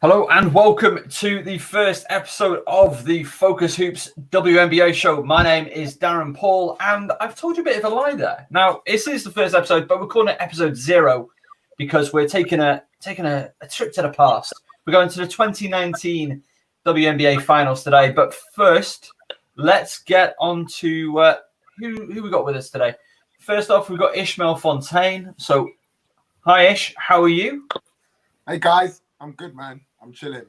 Hello and welcome to the first episode of the FocusHoops WNBA Show. My name is Darren Paul, and I've told you a bit of a lie there. Now, this is the first episode, but we're calling it episode 0 because we're taking a trip to the past. We're going to the 2019 WNBA Finals today. But first, let's get on to who we got with us today. First off, we've got Ishmael Fontaine. So, hi Ish, how are you? Hey guys, I'm good, man. I'm chilling.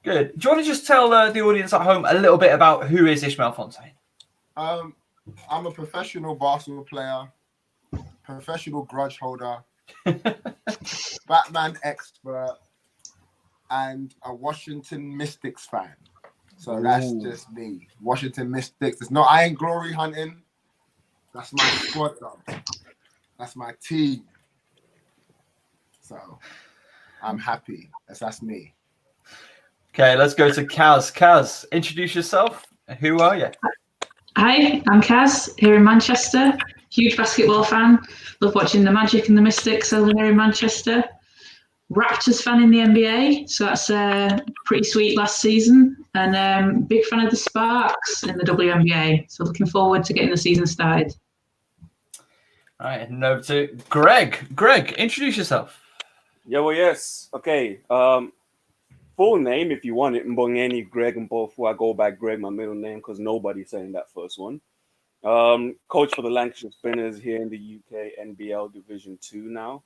Good. Do you want to just tell the audience at home a little bit about who is Ishmael Fontaine? I'm a professional basketball player, professional grudge holder, Batman expert, and a Washington Mystics fan. So that's just me. Washington Mystics. I ain't glory hunting. That's my squad, though. That's my team. So I'm happy. That's me. Okay, let's go to Kaz. Kaz, introduce yourself. Who are you? Hi, I'm Kaz here in Manchester. Huge basketball fan. Love watching the Magic and the Mystics over here in Manchester. Raptors fan in the NBA, so that's pretty sweet last season. And big fan of the Sparks in the WNBA. So looking forward to getting the season started. All right, and over to Greg. Greg, introduce yourself. Yeah, well, yes. Okay. Full name, if you want it, Mbongeni Greg and both. I go by Greg, my middle name, because nobody's saying that first one. Coach for the Lancashire Spinners here in the UK NBL Division 2 now.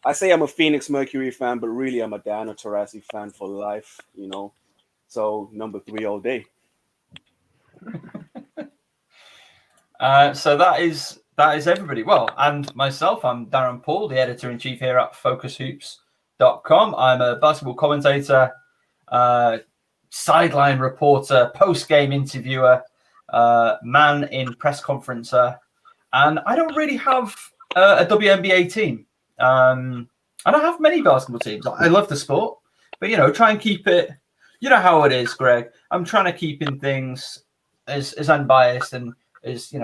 I say I'm a Phoenix Mercury fan, but really I'm a Diana Taurasi fan for life, you know. So number 3 all day. So that is everybody. Well, and myself, I'm Darren Paul, the editor-in-chief here at FocusHoops.com. I'm a basketball commentator, sideline reporter, post-game interviewer, man in press conferencer, and I don't really have a WNBA team. I don't have many basketball teams. I love the sport, but try and keep it. You know how it is, Greg. I'm trying to keep in things as unbiased and as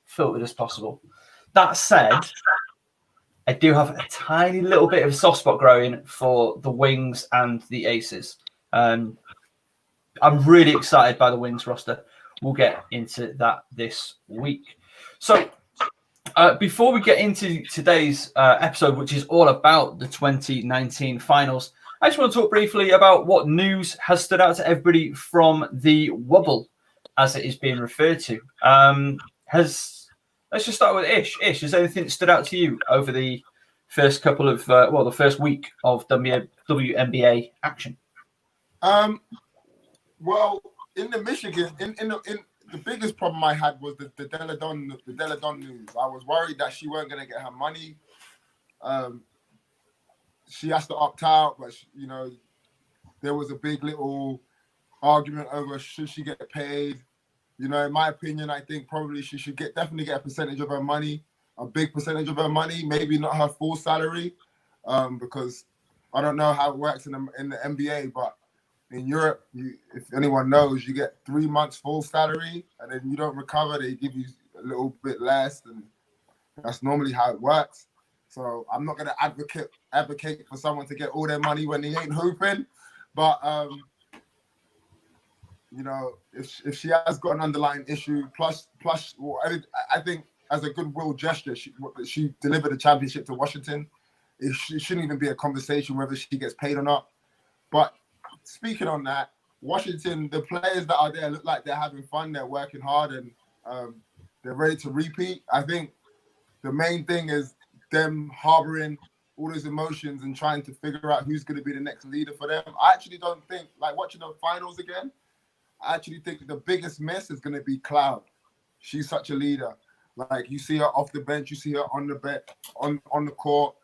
filtered as possible. That said, I do have a tiny little bit of a soft spot growing for the Wings and the Aces. I'm really excited by the Wings roster. We'll get into that this week. So before we get into today's episode, which is all about the 2019 Finals, I just want to talk briefly about what news has stood out to everybody from the Wobble, as it is being referred to. Let's just start with Ish. Ish, has anything stood out to you over the first couple of, the first week of WNBA action? Well, in the Michigan, in the biggest problem I had was the Deladon news. I was worried that she weren't going to get her money. She has to opt out, but there was a big little argument over should she get paid. In my opinion, I think probably she should definitely get a percentage of her money, a big percentage of her money, maybe not her full salary, because I don't know how it works in the NBA, but in Europe, if anyone knows, you get 3 months full salary, and then you don't recover, they give you a little bit less, and that's normally how it works. So I'm not going to advocate for someone to get all their money when they ain't hooping, but if she has got an underlying issue, plus, I think as a goodwill gesture, she delivered a championship to Washington. It shouldn't even be a conversation whether she gets paid or not. But speaking on that, Washington, the players that are there look like they're having fun, they're working hard, and they're ready to repeat. I think the main thing is them harboring all those emotions and trying to figure out who's going to be the next leader for them. I actually don't think, watching the finals again, I actually think the biggest miss is going to be Cloud. She's such a leader. You see her off the bench, you see her on the court.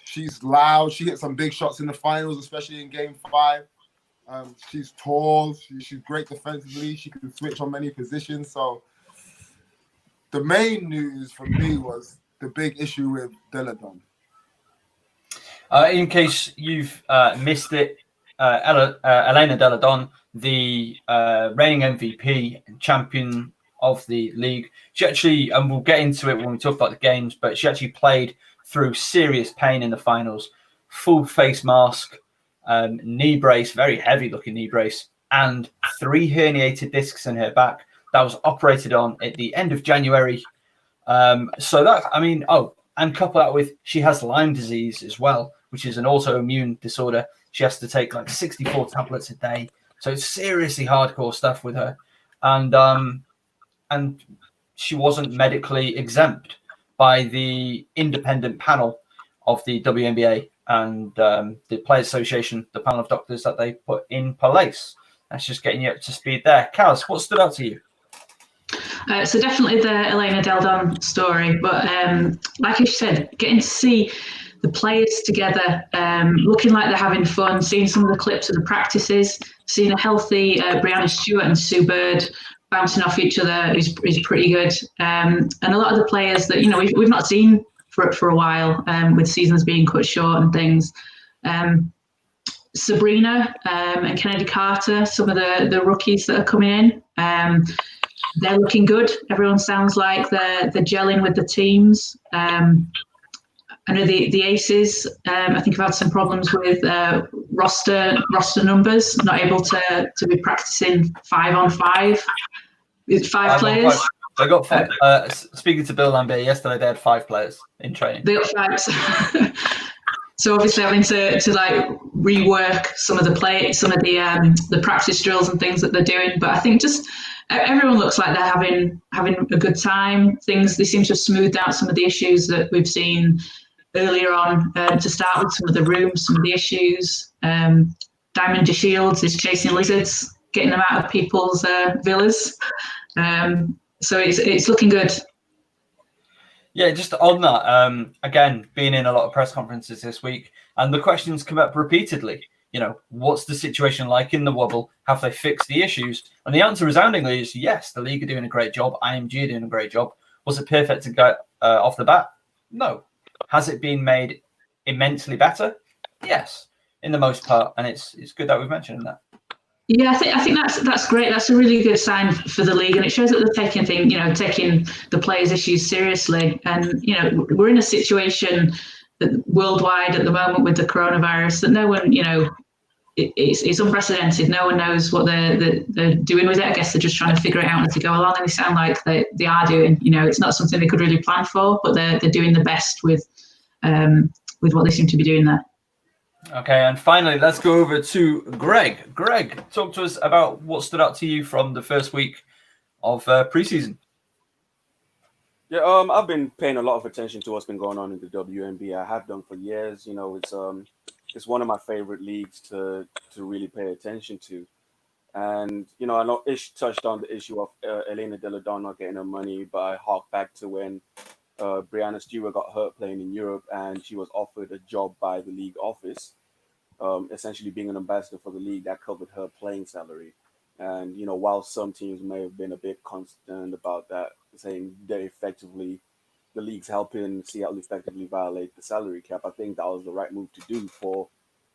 She's loud. She hit some big shots in the finals, especially in Game 5. She's tall. She's great defensively. She can switch on many positions. So the main news for me was the big issue with Deladon. In case you've missed it, Elena Deladon, the reigning MVP and champion of the league, she actually, and we'll get into it when we talk about the games, but she actually played through serious pain in the finals full face mask, knee brace, very heavy looking knee brace, and 3 herniated discs in her back. That was operated on at the end of January. So that, I mean, and couple that with she has Lyme disease as well, which is an autoimmune disorder. She has to take like 64 tablets a day. So it's seriously hardcore stuff with her. And she wasn't medically exempt by the independent panel of the WNBA and the Players Association, the panel of doctors that they put in place. That's just getting you up to speed there. Kaz, what stood out to you? So definitely the Elena Del Don story, but like you said, getting to see the players together, looking like they're having fun, seeing some of the clips of the practices, seeing a healthy Brianna Stewart and Sue Bird bouncing off each other is pretty good. And a lot of the players that, you know, we've not seen for a while, with seasons being cut short and things. Sabrina and Kennedy Carter, some of the rookies that are coming in, they're looking good. Everyone sounds like they're gelling with the teams. I know the Aces, I think, have had some problems with roster numbers, not able to be practicing 5-on-5 with 5 players. They got 5. Speaking to Bill Lambert yesterday, they had 5 players in training. They got 5. So obviously having to like rework some of the practice drills and things that they're doing. But I think just everyone looks like they're having a good time. They seem to have smoothed out some of the issues that we've seen earlier on, to start with some of the rooms, some of the issues. Diamond DeShields is chasing lizards, getting them out of people's villas. So it's looking good. Yeah, just on that, again, being in a lot of press conferences this week, and the questions come up repeatedly. You know, what's the situation like in the wobble? Have they fixed the issues? And the answer resoundingly is yes, the league are doing a great job. IMG are doing a great job. Was it perfect to go off the bat? No. Has it been made immensely better? Yes, in the most part. And it's good that we've mentioned that. Yeah, I think that's great. That's a really good sign for the league, and it shows that they're taking the players' issues seriously. And you know, we're in a situation that worldwide at the moment with the coronavirus that no one, you know, it's unprecedented. No one knows what they're doing with it. I guess they're just trying to figure it out as they go along, and they sound like they are doing. You know, it's not something they could really plan for, but they're doing the best with what they seem to be doing there. Okay, and finally, let's go over to Greg. Greg, talk to us about what stood out to you from the first week of preseason. Yeah, I've been paying a lot of attention to what's been going on in the WNBA. I have done for years. You know, it's one of my favorite leagues to really pay attention to. And you know, I know Ish touched on the issue of Elena Del Don not getting her money, but I hark back to when Brianna Stewart got hurt playing in Europe, and she was offered a job by the league office, essentially being an ambassador for the league that covered her playing salary. And you know, while some teams may have been a bit concerned about that, saying that the league's helping Seattle effectively violate the salary cap, I think that was the right move to do for,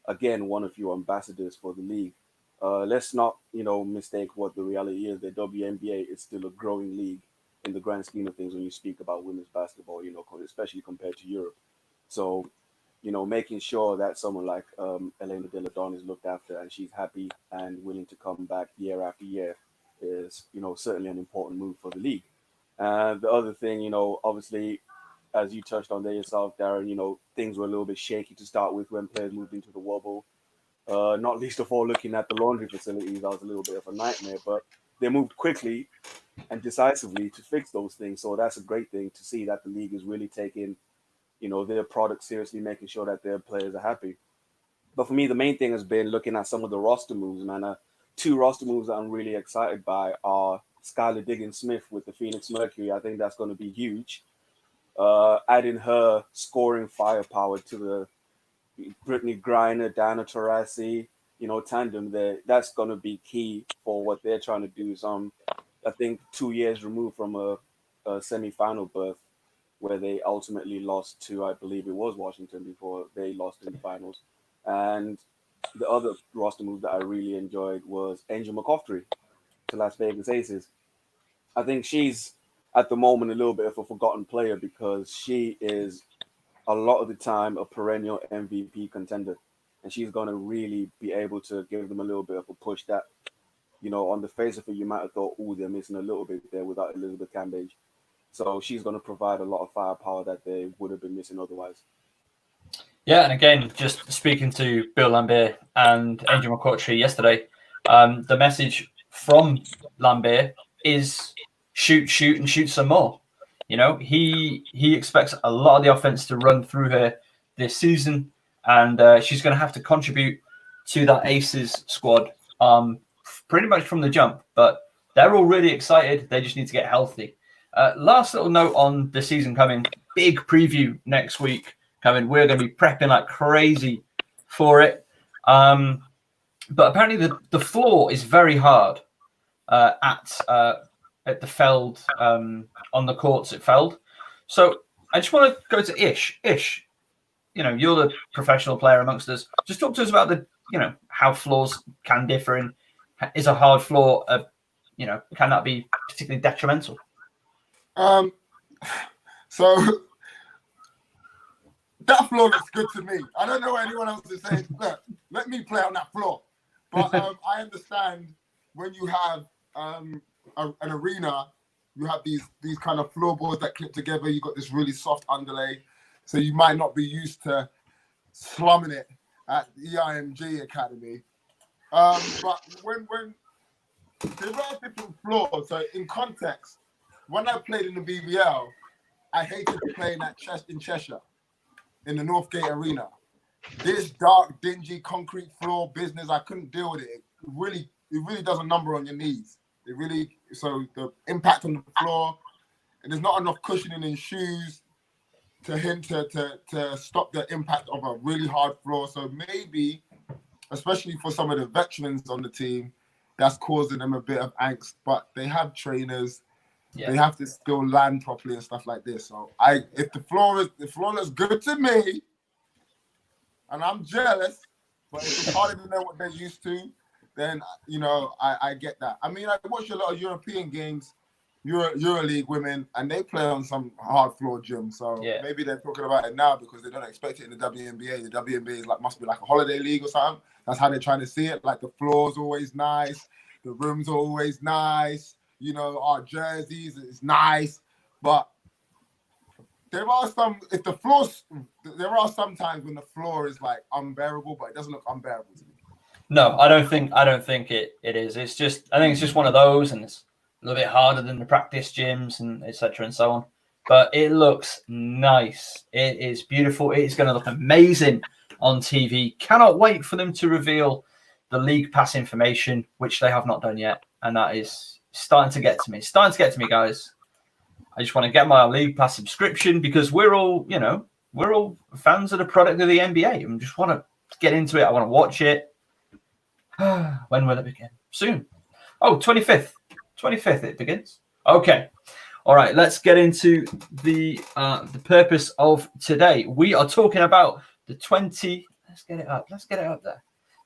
again, one of your ambassadors for the league. Let's not, you know, mistake what the reality is. The WNBA is still a growing league in the grand scheme of things when you speak about women's basketball, you know, especially compared to Europe. So, you know, making sure that someone like Elena Del Don is looked after and she's happy and willing to come back year after year is, you know, certainly an important move for the league. The other thing, you know, obviously, as you touched on there yourself, Darren, you know, things were a little bit shaky to start with when players moved into the wobble. Not least of all, looking at the laundry facilities, that was a little bit of a nightmare, but they moved quickly and decisively to fix those things. So that's a great thing to see that the league is really taking, you know, their product seriously, making sure that their players are happy. But for me, the main thing has been looking at some of the roster moves, man. 2 roster moves that I'm really excited by are Skylar Diggins-Smith with the Phoenix Mercury. I think that's going to be huge. Adding her scoring firepower to the Brittany Griner, Diana Taurasi, you know, tandem there, that's going to be key for what they're trying to do. So I think 2 years removed from a semi-final berth where they ultimately lost to, I believe it was Washington before they lost in the finals. And the other roster move that I really enjoyed was Angel McCoughtry to Las Vegas Aces. I think she's at the moment a little bit of a forgotten player because she is a lot of the time a perennial MVP contender. And she's going to really be able to give them a little bit of a push that, on the face of it, you might have thought, oh, they're missing a little bit there without Elizabeth Cambage. So she's going to provide a lot of firepower that they would have been missing otherwise. Yeah, and again, just speaking to Bill Lambert and Angel McCourtry yesterday, the message from Lambert is shoot, and shoot some more. He expects a lot of the offense to run through her this season, and she's going to have to contribute to that Aces squad pretty much from the jump. But they're all really excited. They just need to get healthy. Last little note on the season coming, big preview next week coming. We're going to be prepping like crazy for it. But apparently the floor is very hard at the Feld, on the courts at Feld. So I just want to go to Ish. Ish, you're the professional player amongst us. Just talk to us about how floors can differ, and is a hard floor, can that be particularly detrimental? So that floor looks good to me. I don't know what anyone else is saying. Look, let me play on that floor. But I understand when you have an arena, you have these kind of floorboards that clip together. You got this really soft underlay, so you might not be used to slumming it at the EIMG Academy. But when there are different floors, so in context, when I played in the BBL, I hated playing in Cheshire, in the Northgate Arena. This dark, dingy, concrete floor business, I couldn't deal with it. It really does a number on your knees. So the impact on the floor, and there's not enough cushioning in shoes to stop the impact of a really hard floor. So maybe, especially for some of the veterans on the team, that's causing them a bit of angst. But they have trainers. Yeah. They have to still land properly and stuff like this. So if the floor looks good to me, and I'm jealous, but if it's harder than what they're used to, then I get that. I mean, I watch a lot of European games, EuroLeague women, and they play on some hard floor gym. So maybe they're talking about it now because they don't expect it in the WNBA. The WNBA is must be like a holiday league or something. That's how they're trying to see it. Like the floor's always nice, the rooms are always nice. Our jerseys is nice, but there are some times when the floor is unbearable, but it doesn't look unbearable to me. No, I don't think it is. I think it's just one of those, and it's a little bit harder than the practice gyms and etc. and so on. But it looks nice. It is beautiful. It's going to look amazing on TV. Cannot wait for them to reveal the league pass information, which they have not done yet, and that is starting to get to me. Guys. I just want to get my league pass subscription because we're all fans of the product of the NBA. I just want to get into it. I want to watch it. When will it begin? Soon. Oh, 25th. 25th it begins. Okay. All right. Let's get into the purpose of today. We are talking about the 20. Let's get it up there.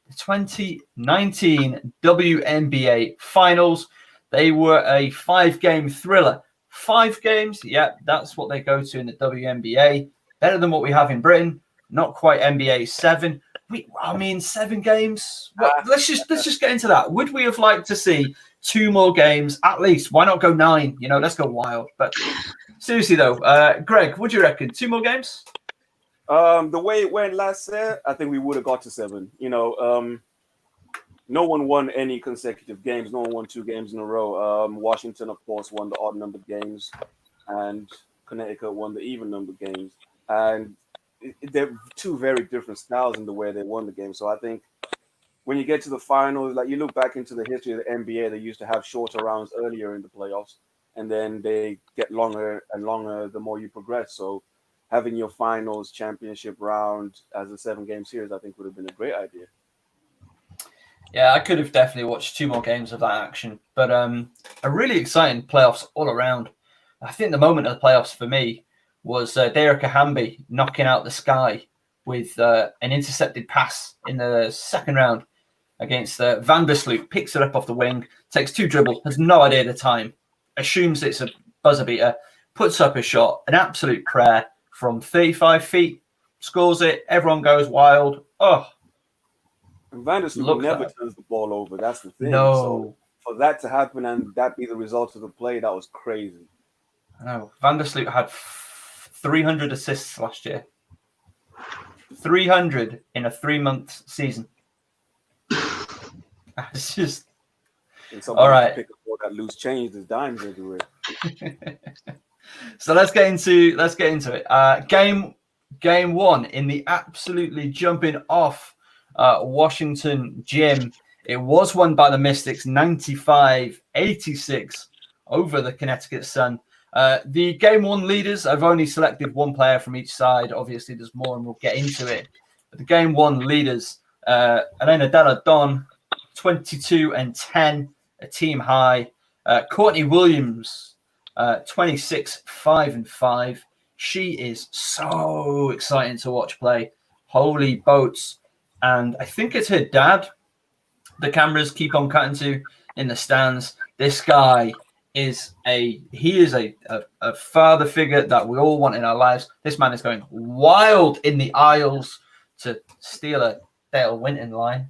The 2019 WNBA Finals. They were a 5-game thriller. 5 games, yeah, that's what they go to in the WNBA. Better than what we have in Britain. Not quite NBA 7. 7 games. Well, let's just get into that. Would we have liked to see 2 more games at least? Why not go 9? Let's go wild. But seriously though, Greg, what do you reckon? 2 more games? The way it went last year, I think we would have got to 7. No one won any consecutive games. No one won 2 games in a row. Washington, of course, won the odd-numbered games, and Connecticut won the even-numbered games. And they're 2 very different styles in the way they won the game. So I think when you get to the finals, you look back into the history of the NBA, they used to have shorter rounds earlier in the playoffs, and then they get longer and longer the more you progress. So having your finals championship round as a 7-game series, I think would have been a great idea. Yeah, I could have definitely watched 2 more games of that action, but a really exciting playoffs all around. I think the moment of the playoffs for me was Dearica Hamby knocking out the sky with an intercepted pass in the second round against Van Versloot. Picks it up off the wing, takes 2 dribbles, has no idea the time, assumes it's a buzzer beater, puts up a shot, an absolute prayer, from 35 feet, scores it. Everyone goes wild. Oh, And Vandersloot never turns the ball over. That's the thing. No. So for that to happen and that be the result of the play, that was crazy. No, Vandersloot had 300 assists last year. 300 in a 3-month season. It's just all right. Pick up all that loose change, there's dimes everywhere. So let's get into it. Game one in the absolutely jumping off Washington gym. It was won by the Mystics 95-86 over the Connecticut Sun. The game one leaders, I've only selected one player from each side. Obviously, there's more, and we'll get into it. But the game one leaders, Elena Della Don, 22-10, a team high. Courtney Williams, 26-5-5. She is so exciting to watch play. Holy boats. And I think it's her dad the cameras keep on cutting to in the stands. This guy is a father figure that we all want in our lives. This man is going wild in the aisles to steal a Dale Winton line.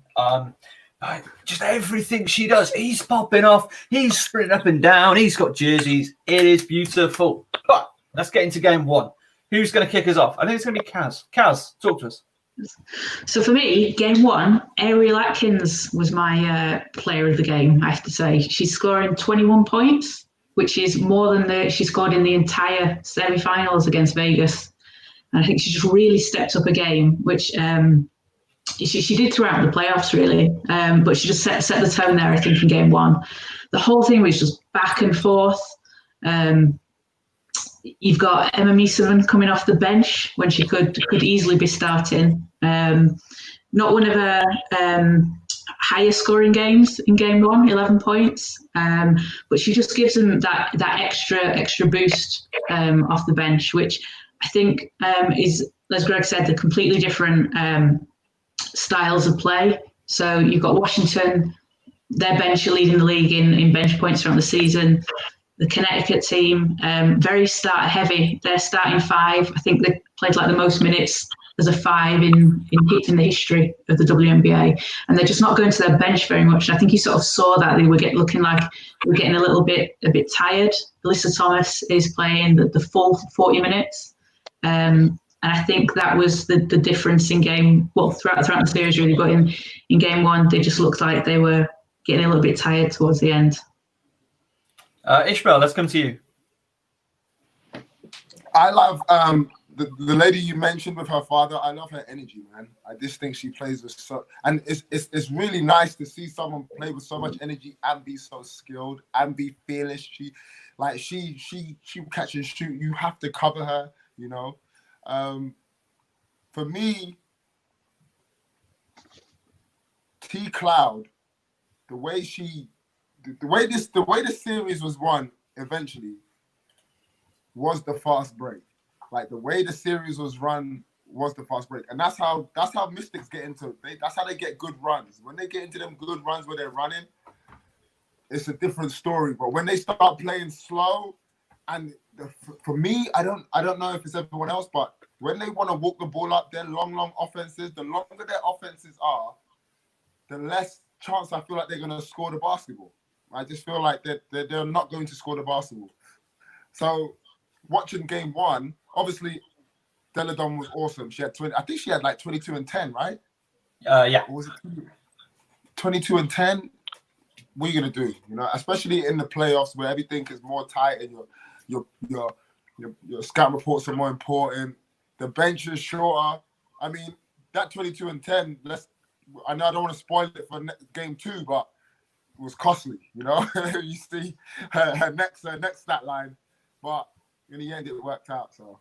Just everything she does, he's popping off. He's sprinting up and down. He's got jerseys. It is beautiful. But let's get into game one. Who's going to kick us off? I think it's going to be Kaz. Kaz, talk to us. So for me, game one, Ariel Atkins was my player of the game, I have to say. She's scoring 21 points, which is more than she scored in the entire semi-finals against Vegas. And I think she just really stepped up a game, which she did throughout the playoffs, really. But she just set the tone there, I think, in game one. The whole thing was just back and forth. You've got Emma Meeseman coming off the bench when she could easily be starting. Not one of her highest scoring games in game one, 11 points. But she just gives them that extra boost off the bench, which I think is, as Greg said, the completely different styles of play. So you've got Washington, their bench are leading the league in bench points throughout the season. The Connecticut team, very starter heavy. They're starting five. I think they played like the most minutes as a five in the history of the WNBA, and they're just not going to their bench very much. And I think you sort of saw that they were looking like they were getting a bit tired. Alyssa Thomas is playing the full 40 minutes, and I think that was the difference in game. Well, throughout the series really, but in game one, they just looked like they were getting a little bit tired towards the end. Ishmael, let's come to you. I love the lady you mentioned with her father. I love her energy, man. I just think she plays with and it's really nice to see someone play with so much energy and be so skilled and be fearless. She catch and shoot. You have to cover her, you know. For me, T Cloud, the way the series was won eventually was the fast break. Like the way the series was run was the fast break, and that's how Mystics get into. That's how they get good runs. When they get into them good runs where they're running, it's a different story. But when they start playing slow, and for me, I don't know if it's everyone else, but when they want to walk the ball up, their long offenses, the longer their offenses are, the less chance I feel like they're going to score the basketball. I just feel like they're not going to score the basketball. So watching game one, obviously, Della Don was awesome. She had 20. I think she had like 22 and 10, right? Yeah. Or was it 22 and 10? What are you gonna do? You know, especially in the playoffs where everything is more tight and your scout reports are more important. The bench is shorter. I mean, that 22 and 10. I know I don't want to spoil it for game two, but it was costly. You know, you see her next stat line, but in the end it worked out. So.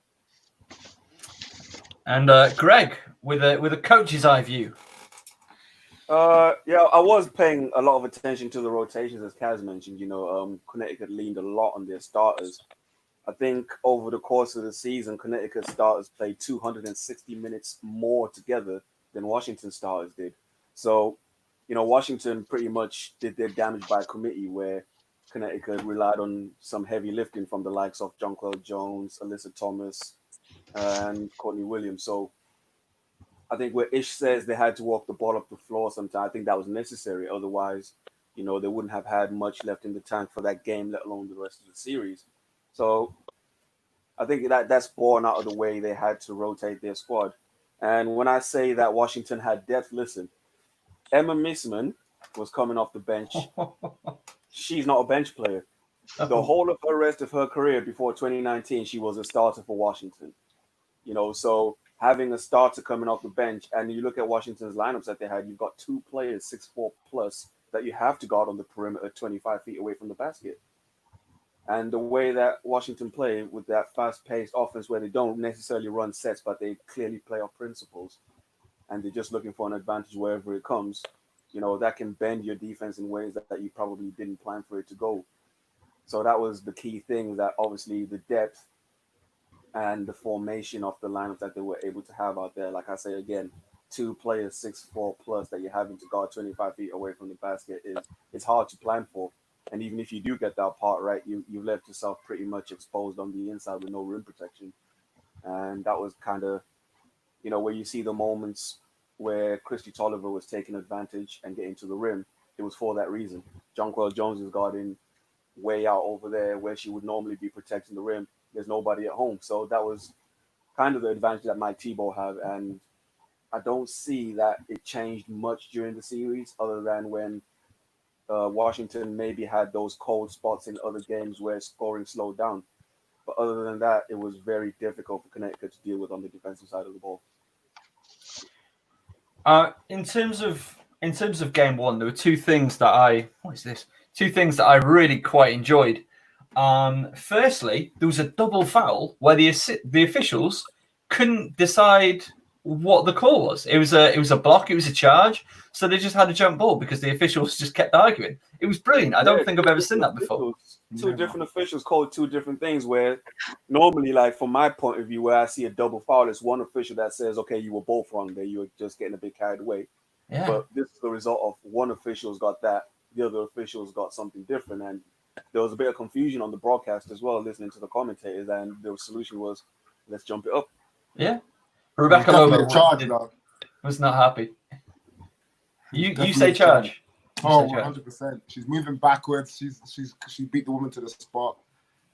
And Greg, with a coach's eye view. Yeah, I was paying a lot of attention to the rotations, as Kaz mentioned. You know, Connecticut leaned a lot on their starters. I think over the course of the season, Connecticut starters played 260 minutes more together than Washington starters did. So, you know, Washington pretty much did their damage by committee, where Connecticut relied on some heavy lifting from the likes of Jonquel Jones, Alyssa Thomas, and Courtney Williams. So I think where Ish says they had to walk the ball up the floor sometime, I think that was necessary. Otherwise, they wouldn't have had much left in the tank for that game, let alone the rest of the series. So I think that's born out of the way they had to rotate their squad. And when I say that Washington had depth, listen, Emma Missman was coming off the bench. She's not a bench player. The whole of the rest of her career before 2019, she was a starter for Washington. So having a starter coming off the bench, and you look at Washington's lineups that they had, you've got two players 6'4" plus that you have to guard on the perimeter 25 feet away from the basket. And the way that Washington play with that fast-paced offense where they don't necessarily run sets, but they clearly play off principles, and they're just looking for an advantage wherever it comes, that can bend your defense in ways that you probably didn't plan for it to go. So that was the key thing, that obviously the depth and the formation of the lineup that they were able to have out there. Like I say again, two players 6'4" plus that you're having to guard 25 feet away from the basket is hard to plan for. And even if you do get that part right, you've left yourself pretty much exposed on the inside with no rim protection. And that was kind of, where you see the moments where Christy Tolliver was taking advantage and getting to the rim. It was for that reason. Jonquel Jones is guarding way out over there where she would normally be protecting the rim. There's nobody at home. So that was kind of the advantage that Mike Tebow had. And I don't see that it changed much during the series, other than when Washington maybe had those cold spots in other games where scoring slowed down. But other than that, it was very difficult for Connecticut to deal with on the defensive side of the ball. In terms of game one, there were two things that I really quite enjoyed. Firstly, there was a double foul where the officials couldn't decide what the call was. It was a block, it was a charge, so they just had a jump ball because the officials just kept arguing. It was brilliant. I don't think I've ever seen that before. Two different officials called two different things, where normally, like from my point of view, where I see a double foul, it's one official that says, okay, you were both wrong there, you were just getting a bit carried away. Yeah. But this is the result of one official's got that, the other officials got something different. And there was a bit of confusion on the broadcast as well, listening to the commentators, and the solution was, let's jump it up. Yeah. Rebecca Lobo was not happy. You say charge. Oh, 100%. She's moving backwards. She beat the woman to the spot.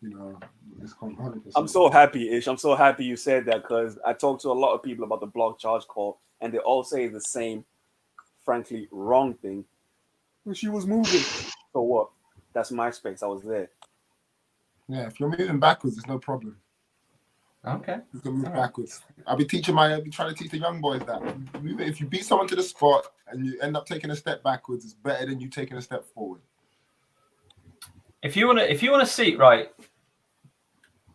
It's 100%. I'm so happy, Ish. I'm so happy you said that, because I talked to a lot of people about the block charge call, and they all say the same, frankly, wrong thing. She was moving. So what? That's my space. I was there. Yeah, if you're moving backwards, there's no problem. Okay. You can move backwards. I'll be trying to teach the young boys that. If you beat someone to the spot and you end up taking a step backwards, it's better than you taking a step forward. If you wanna see, right,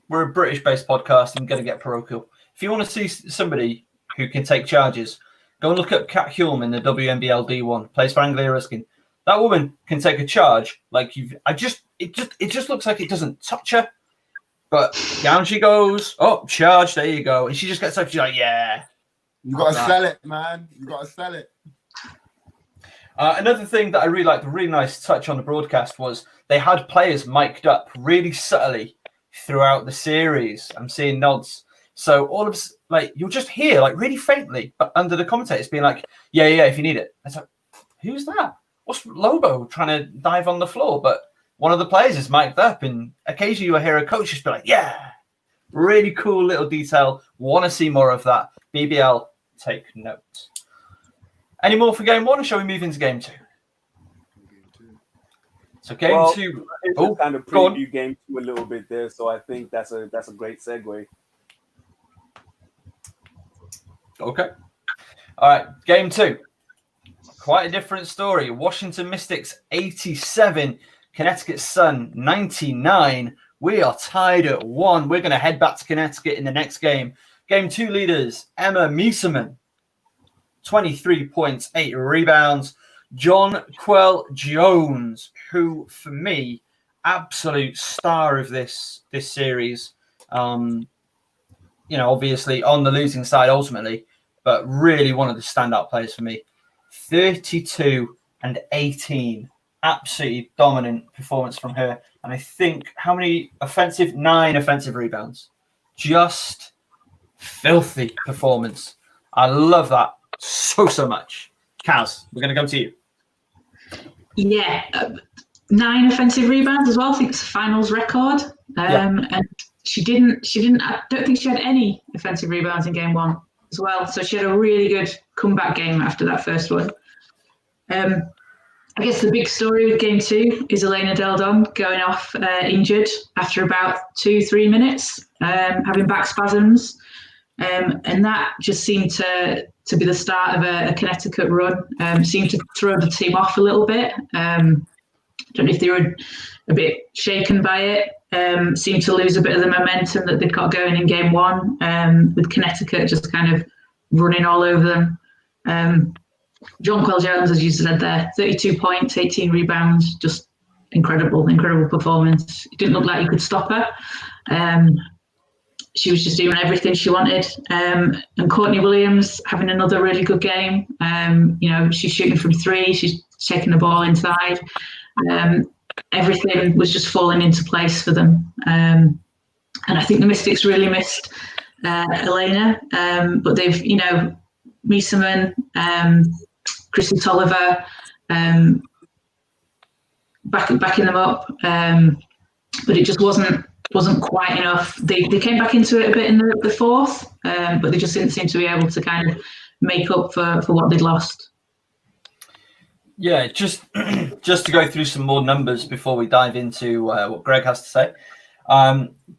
we're a British-based podcast and going to get parochial. If you want to see somebody who can take charges, go and look at Kat Hulme in the WNBL D1, plays for Anglia Ruskin. That woman can take a charge it just looks like it doesn't touch her. But down she goes. Oh, charge! There you go. And she just gets up. She's like, "Yeah." You gotta sell it, man. You gotta sell it. Another thing that I really liked, a really nice touch on the broadcast, was they had players mic'd up really subtly throughout the series. I'm seeing nods. So all of you'll just hear really faintly, but under the commentators being like, "Yeah, if you need it." It's like, who's that? What's Lobo trying to dive on the floor? But one of the players is mic'd up, and occasionally you'll hear a coach just be like, "Yeah." Really cool little detail. Want to see more of that. BBL, take note. Any more for game one, or shall we move into game two? So game two. Kind of preview game two a little bit there, so I think that's a great segue. Okay. All right, game two. Quite a different story. Washington Mystics 87, Connecticut Sun 99. We are tied at 1. We're going to head back to Connecticut in the next game. Game two leaders, Emma Miesemann, 23 points, 8 rebounds. Jonquel Jones, who, for me, absolute star of this series. Obviously on the losing side ultimately, but really one of the standout players for me. 32 and 18. Absolutely dominant performance from her. And I think how many 9 offensive rebounds. Just filthy performance. I love that so much. Kaz, we're going to come to you. Yeah, 9 offensive rebounds as well. I think it's a finals record. And she didn't. I don't think she had any offensive rebounds in game 1 as well. So she had a really good comeback game after that first one. I guess the big story with game 2 is Elena Delle Donne going off injured after about 2-3 minutes, having back spasms. And that just seemed to be the start of a Connecticut run. Seemed to throw the team off a little bit. Don't know if they were a bit shaken by it. Seemed to lose a bit of the momentum that they'd got going in game 1, with Connecticut just kind of running all over them. Jonquel Jones, as you said there, 32 points, 18 rebounds, just incredible performance. It didn't look like you could stop her. She was just doing everything she wanted. And Courtney Williams having another really good game. She's shooting from 3, she's taking the ball inside. Everything was just falling into place for them. And I think the Mystics really missed Elena, but they've, Miesemann, Chrissy Tolliver, backing them up, but it just wasn't quite enough. They came back into it a bit in the fourth, but they just didn't seem to be able to kind of make up for what they'd lost. Yeah, just to go through some more numbers before we dive into what Greg has to say.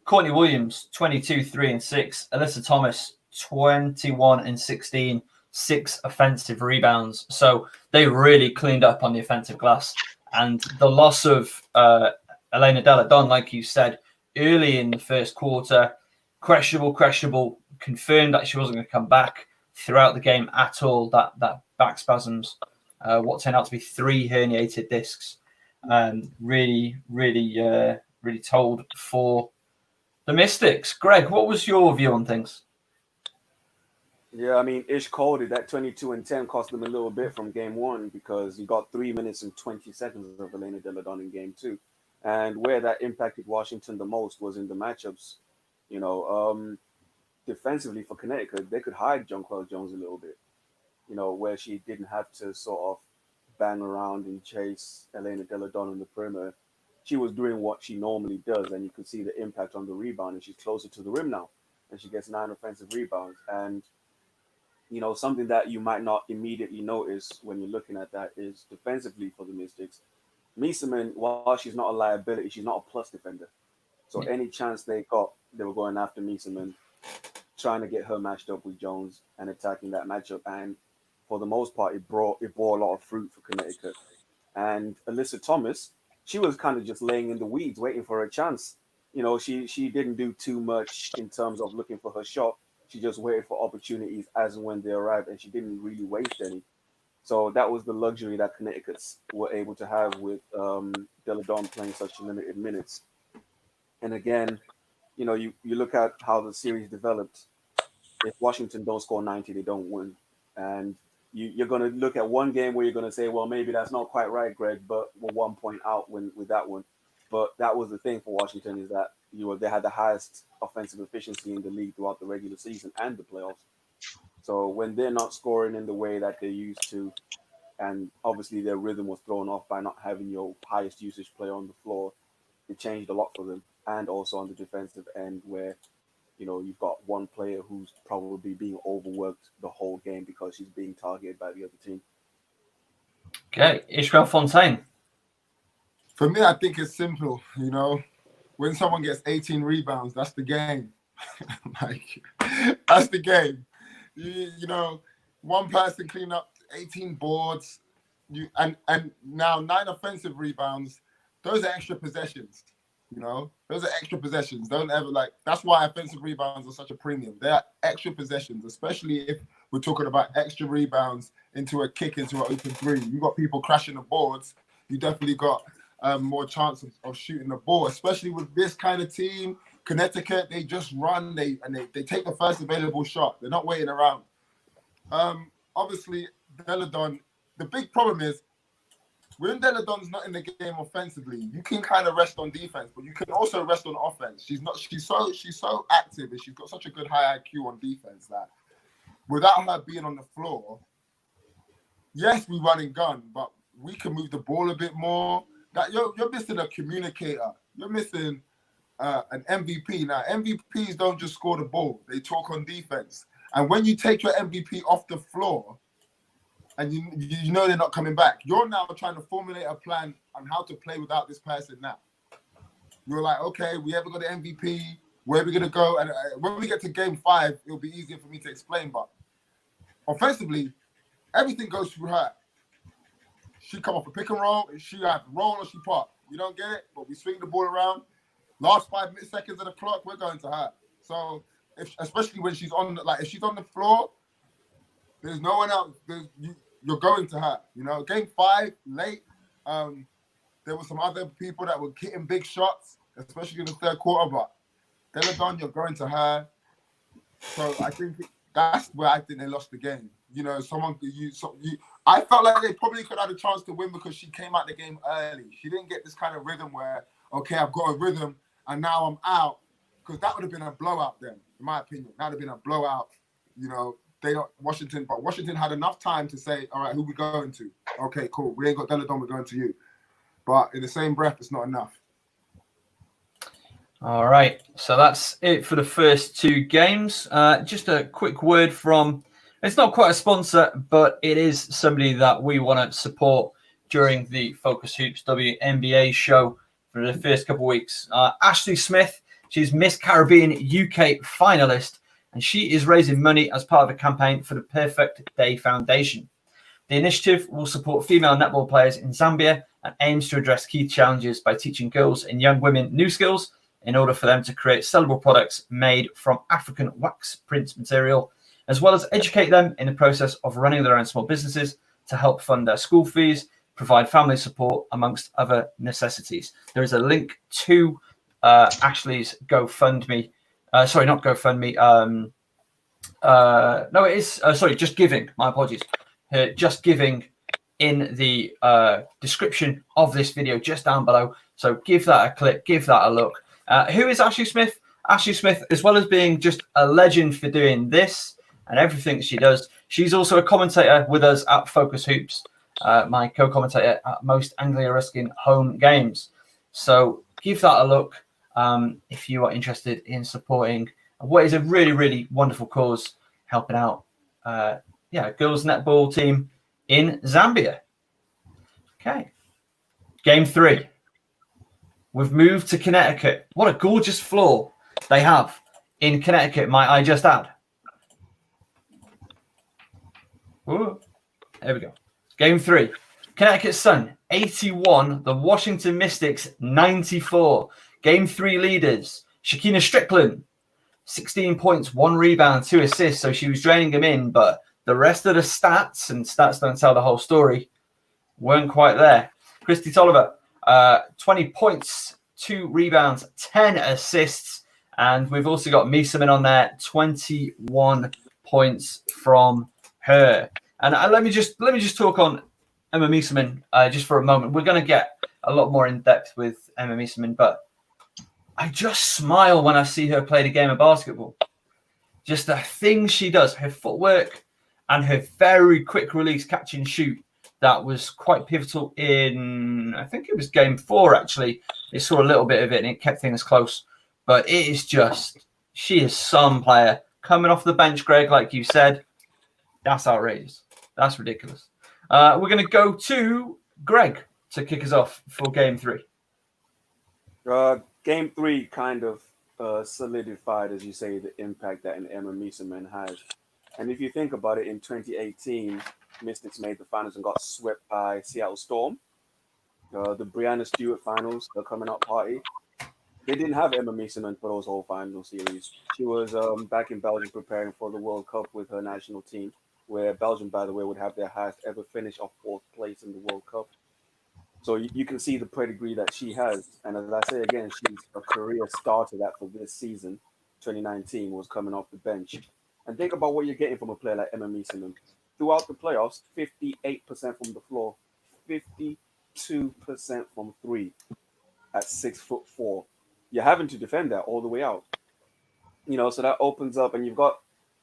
Courtney Williams, 22, 3 and 6. Alyssa Thomas, 21 and 16. 6 offensive rebounds. So they really cleaned up on the offensive glass. And the loss of Elena Delle Donne, like you said, early in the first quarter, questionable, confirmed that she wasn't going to come back throughout the game at all, that back spasms, what turned out to be 3 herniated discs. Really told for the Mystics. Greg, what was your view on things? Yeah, I mean, Ish called it. That 22 and 10 cost them a little bit from game 1 because you got 3 minutes and 20 seconds of Elena Delle Donne in game 2. And where that impacted Washington the most was in the matchups. Defensively for Connecticut, they could hide Jonquel Jones a little bit, where she didn't have to sort of bang around and chase Elena Delle Donne on the perimeter. She was doing what she normally does, and you could see the impact on the rebound, and she's closer to the rim now, and she gets 9 offensive rebounds. And something that you might not immediately notice when you're looking at that is defensively for the Mystics, Miesemann, while she's not a liability, she's not a plus defender. So any chance they got, they were going after Miesemann, trying to get her matched up with Jones and attacking that matchup. And for the most part, it bore a lot of fruit for Connecticut. And Alyssa Thomas, she was kind of just laying in the weeds, waiting for her chance. She didn't do too much in terms of looking for her shot. She just waited for opportunities as and when they arrived, and she didn't really waste any. So that was the luxury that Connecticut's were able to have with Delle Donne playing such limited minutes. And again, you look at how the series developed. If Washington don't score 90, they don't win. And you're going to look at one game where you're going to say, well, maybe that's not quite right, Greg, but we're 1 point out with that one. But that was the thing for Washington, is that they had the highest offensive efficiency in the league throughout the regular season and the playoffs. So when they're not scoring in the way that they used to, and obviously their rhythm was thrown off by not having your highest usage player on the floor, it changed a lot for them. And also on the defensive end, where you've got one player who's probably being overworked the whole game because she's being targeted by the other team. Okay, Ishmael Fontaine. For me, I think it's simple. When someone gets 18 rebounds, that's the game. That's the game. One person clean up 18 boards, and now 9 offensive rebounds. Those are extra possessions. Those are extra possessions. Don't ever that's why offensive rebounds are such a premium. They are extra possessions, especially if we're talking about extra rebounds into a kick, into an open 3. You got people crashing the boards. You definitely got more chance of shooting the ball, especially with this kind of team. Connecticut, they just run, they take the first available shot. They're not waiting around. Obviously, Delle Donne, the big problem is when Deladon's not in the game offensively, you can kind of rest on defense, but you can also rest on offense. She's so active and she's got such a good high IQ on defense that without her being on the floor, yes, we run and gun, but we can move the ball a bit more. That you're missing a communicator. You're missing an MVP. Now, MVPs don't just score the ball; they talk on defense. And when you take your MVP off the floor, and you know they're not coming back, you're now trying to formulate a plan on how to play without this person. Now, you're like, okay, we haven't got the MVP. Where are we gonna go? And when we get to Game 5, it'll be easier for me to explain. But offensively, everything goes through her. She come off a pick and roll. She either roll or she pop. We don't get it, but we swing the ball around. Last 5 seconds of the clock, we're going to her. So, especially when she's on, if she's on the floor, there's no one else. You're going to her. You know, Game 5 late. There were some other people that were hitting big shots, especially in the third quarter. But Deladon, you're going to her. So I think that's where I think they lost the game. You know, I felt like they probably could have had a chance to win because she came out the game early. She didn't get this kind of rhythm where, okay, I've got a rhythm and now I'm out. Because that would have been a blowout then, in my opinion. That would have been a blowout. You know, Washington had enough time to say, all right, who we going to? Okay, cool. We ain't got Deladon, we're going to you. But in the same breath, it's not enough. All right. So that's it for the first 2 games. Just a quick word from, it's not quite a sponsor, but it is somebody that we want to support during the Focus Hoops WNBA show for the first couple of weeks. Ashley Smith, she's Miss Caribbean UK finalist, and she is raising money as part of a campaign for the Perfect Day Foundation. The initiative will support female netball players in Zambia and aims to address key challenges by teaching girls and young women new skills in order for them to create sellable products made from African wax print material, as well as educate them in the process of running their own small businesses to help fund their school fees, provide family support, amongst other necessities. There is a link to Ashley's GoFundMe. Sorry, not GoFundMe. No, it is. Sorry, Just Giving. My apologies. Just Giving in the description of this video, just down below. So give that a click, give that a look. Who is Ashley Smith? Ashley Smith, as well as being just a legend for doing this and everything she does, she's also a commentator with us at Focus Hoops, my co-commentator at most Anglia Ruskin home games. So give that a look if you are interested in supporting what is a really, really wonderful cause, helping out girls netball team in Zambia. Okay. Game 3. We've moved to Connecticut. What a gorgeous floor they have in Connecticut, might I just add. Ooh, there we go. Game 3. Connecticut Sun, 81. The Washington Mystics, 94. Game 3 leaders. Shakina Strickland, 16 points, 1 rebound, 2 assists. So she was draining them in, but the rest of the stats, and stats don't tell the whole story, weren't quite there. Christy Tolliver, 20 points, 2 rebounds, 10 assists. And we've also got Mieseman on there, 21 points from her. And let me just talk on Emma Mieseman just for a moment. We're going to get a lot more in depth with Emma Mieseman, but I just smile when I see her play the game of basketball. Just the things she does, her footwork and her very quick release catch and shoot. That was quite pivotal in, I think it was game 4, actually. They saw a little bit of it and it kept things close. But it is just, she is some player. Coming off the bench, Greg, like you said, that's outrageous. That's ridiculous. We're going to go to Greg to kick us off for game 3. Game 3 kind of solidified, as you say, the impact that an Emma Mieseman has. And if you think about it, in 2018, Mystics made the finals and got swept by Seattle Storm. The Brianna Stewart finals, the coming up party. They didn't have Emma Mieseman for those whole final series. She was back in Belgium preparing for the World Cup with her national team, where Belgium, by the way, would have their highest ever finish of 4th place in the World Cup. So you can see the pedigree that she has. And as I say again, she's a career starter that for this season, 2019, was coming off the bench. And think about what you're getting from a player like Emma Mieseman. Throughout the playoffs, 58% from the floor. 58%. 42% from three at 6'4". You're having to defend that all the way out. So that opens up, and you've got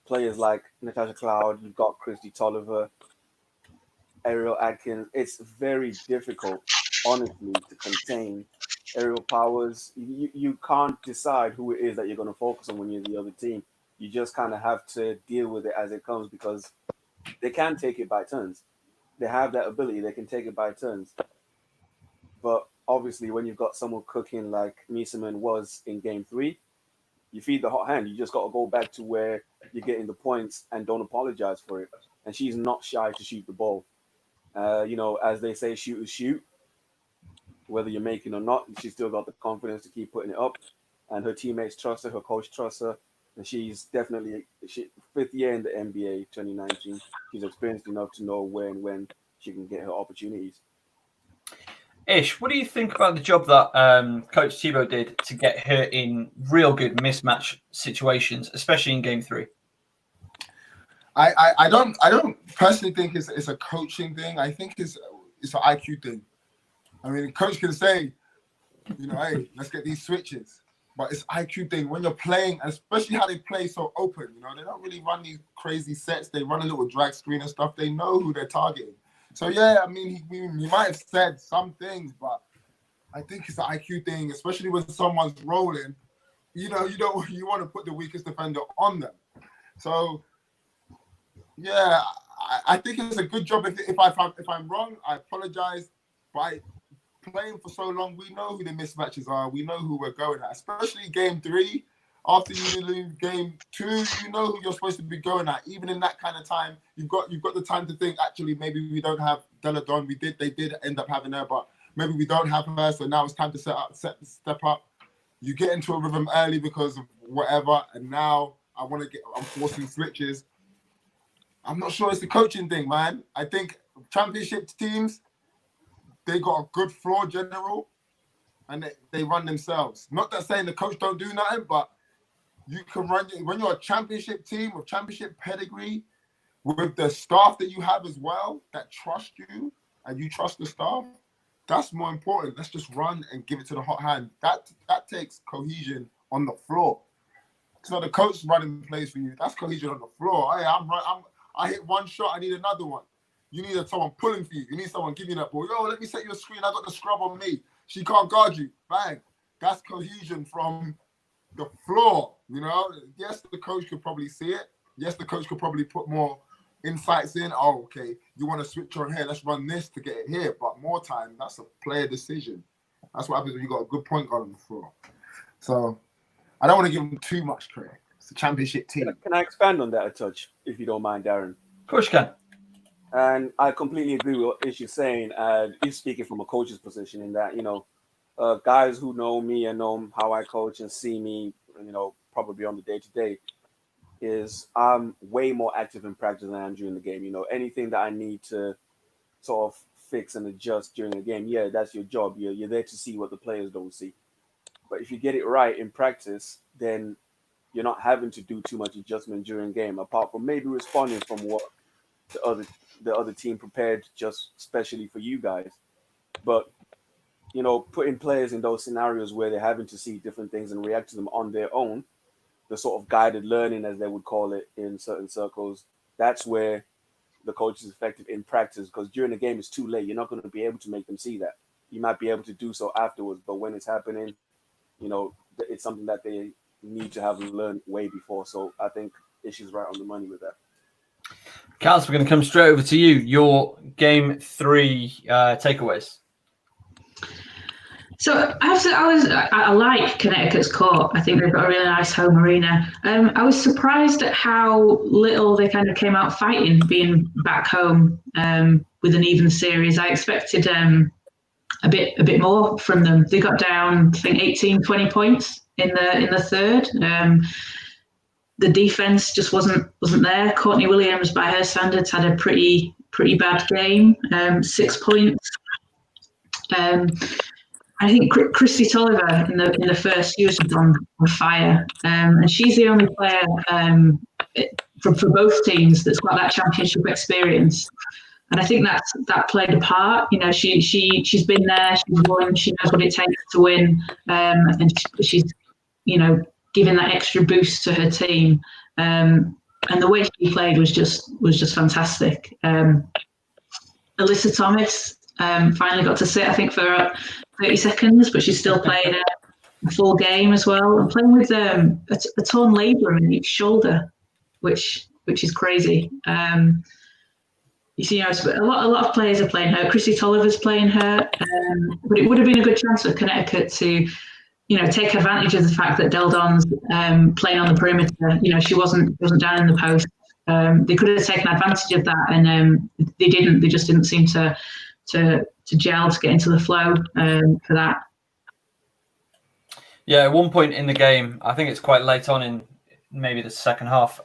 players like Natasha Cloud, you've got Christy Tolliver, Ariel Atkins. It's very difficult, honestly, to contain Aerial Powers. You can't decide who it is that you're going to focus on when you're the other team. You just kind of have to deal with it as it comes, because they can take it by turns. They have that ability. They can take it by turns. But obviously, when you've got someone cooking like Misaman was in Game 3, you feed the hot hand. You just got to go back to where you're getting the points and don't apologize for it. And she's not shy to shoot the ball. As they say, shoot is shoot. Whether you're making or not, she's still got the confidence to keep putting it up. And her teammates trust her, her coach trusts her. And she's definitely, fifth year in the NBA 2019. She's experienced enough to know where and when she can get her opportunities. Ish, what do you think about the job that Coach Thibault did to get her in real good mismatch situations, especially in Game 3? I don't personally think it's a coaching thing. I think it's an IQ thing. I mean, the coach can say, hey, let's get these switches. But it's IQ thing. When you're playing, especially how they play so open, they don't really run these crazy sets. They run a little drag screen and stuff. They know who they're targeting. So, yeah, I mean, he might have said some things, but I think it's an IQ thing, especially when someone's rolling. You want to put the weakest defender on them. So, yeah, I think it's a good job. If I'm wrong, I apologize. By playing for so long, we know who the mismatches are. We know who we're going at, especially Game 3. After you lose Game 2, you know who you're supposed to be going at. Even in that kind of time, you've got the time to think, actually, maybe we don't have Della Don. They did end up having her, but maybe we don't have her, so now it's time to step up. You get into a rhythm early because of whatever, and now I'm forcing switches. I'm not sure it's the coaching thing, man. I think championship teams, they got a good floor general, and they run themselves. Not that saying the coach don't do nothing, but you can run when you're a championship team with championship pedigree, with the staff that you have as well that trust you and you trust the staff. That's more important. Let's just run and give it to the hot hand. That takes cohesion on the floor. So the coach running plays for you. That's cohesion on the floor. Hey, I hit one shot. I need another one. You need someone pulling for you. You need someone giving you that ball. Yo, let me set you a screen. I got the scrub on me. She can't guard you. Bang. That's cohesion from the floor. Yes, the coach could probably see it. Yes, the coach could probably put more insights in. Oh, okay, you want to switch on here. Let's run this to get it here. But more time, that's a player decision. That's what happens when you got a good point guard on the floor. So I don't want to give them too much credit. It's a championship team. Can I expand on that a touch, if you don't mind, Darren? Of course you can. And I completely agree with what Ish is saying. He's speaking from a coach's position in that, guys who know me and know how I coach and see me, probably on the day-to-day, is I'm way more active in practice than I am during the game. Anything that I need to sort of fix and adjust during the game, yeah, that's your job. You're there to see what the players don't see. But if you get it right in practice, then you're not having to do too much adjustment during game, apart from maybe responding from what the other team prepared just specially for you guys. But putting players in those scenarios where they're having to see different things and react to them on their own, the sort of guided learning, as they would call it in certain circles, that's where the coach is effective in practice, because during the game it's too late. You're not going to be able to make them see that. You might be able to do so afterwards, but when it's happening, it's something that they need to have learned way before. So I think Ishi's right on the money with that. Kaz, we're going to come straight over to you. Your Game 3 takeaways. So I like Connecticut's court. I think they've got a really nice home arena. I was surprised at how little they kind of came out fighting, being back home with an even series. I expected a bit more from them. They got down, I think, 18, 20 points in the third. The defense just wasn't there. Courtney Williams, by her standards, had a pretty bad game. 6 points. I think Christy Tolliver in the first, she was on fire, and she's the only player for both teams that's got that championship experience. And I think that played a part. You know, she's been there, she's won, she knows what it takes to win, and she's, you know, giving that extra boost to her team. And the way she played was just fantastic. Alyssa Thomas finally got to sit, I think, for 30 seconds, but she still played a full game as well, and playing with a torn labrum in each shoulder, which is crazy. You see, you know, a lot of players are playing her. Chrissy Tolliver's playing her, but it would have been a good chance for Connecticut to, you know, take advantage of the fact that Del Don's playing on the perimeter. You know, she wasn't down in the post. They could have taken advantage of that, and they didn't. They just didn't seem to gel, to get into the flow for that. Yeah, at one point in the game, I think it's quite late on in maybe the second half,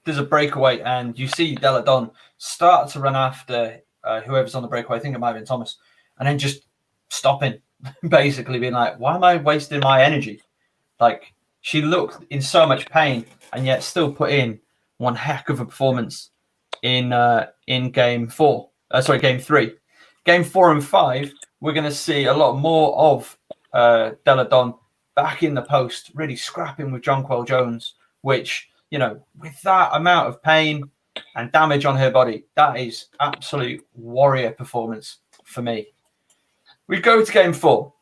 there's a breakaway, and you see Della Don start to run after whoever's on the breakaway. I think it might have been Thomas, and then just stopping, basically being like, why am I wasting my energy? Like, she looked in so much pain and yet still put in one heck of a performance in game 3. Game 4 and 5, we're going to see a lot more of Della Don back in the post, really scrapping with Jonquel Jones, which, you know, with that amount of pain and damage on her body, that is absolute warrior performance for me. We go to game 4.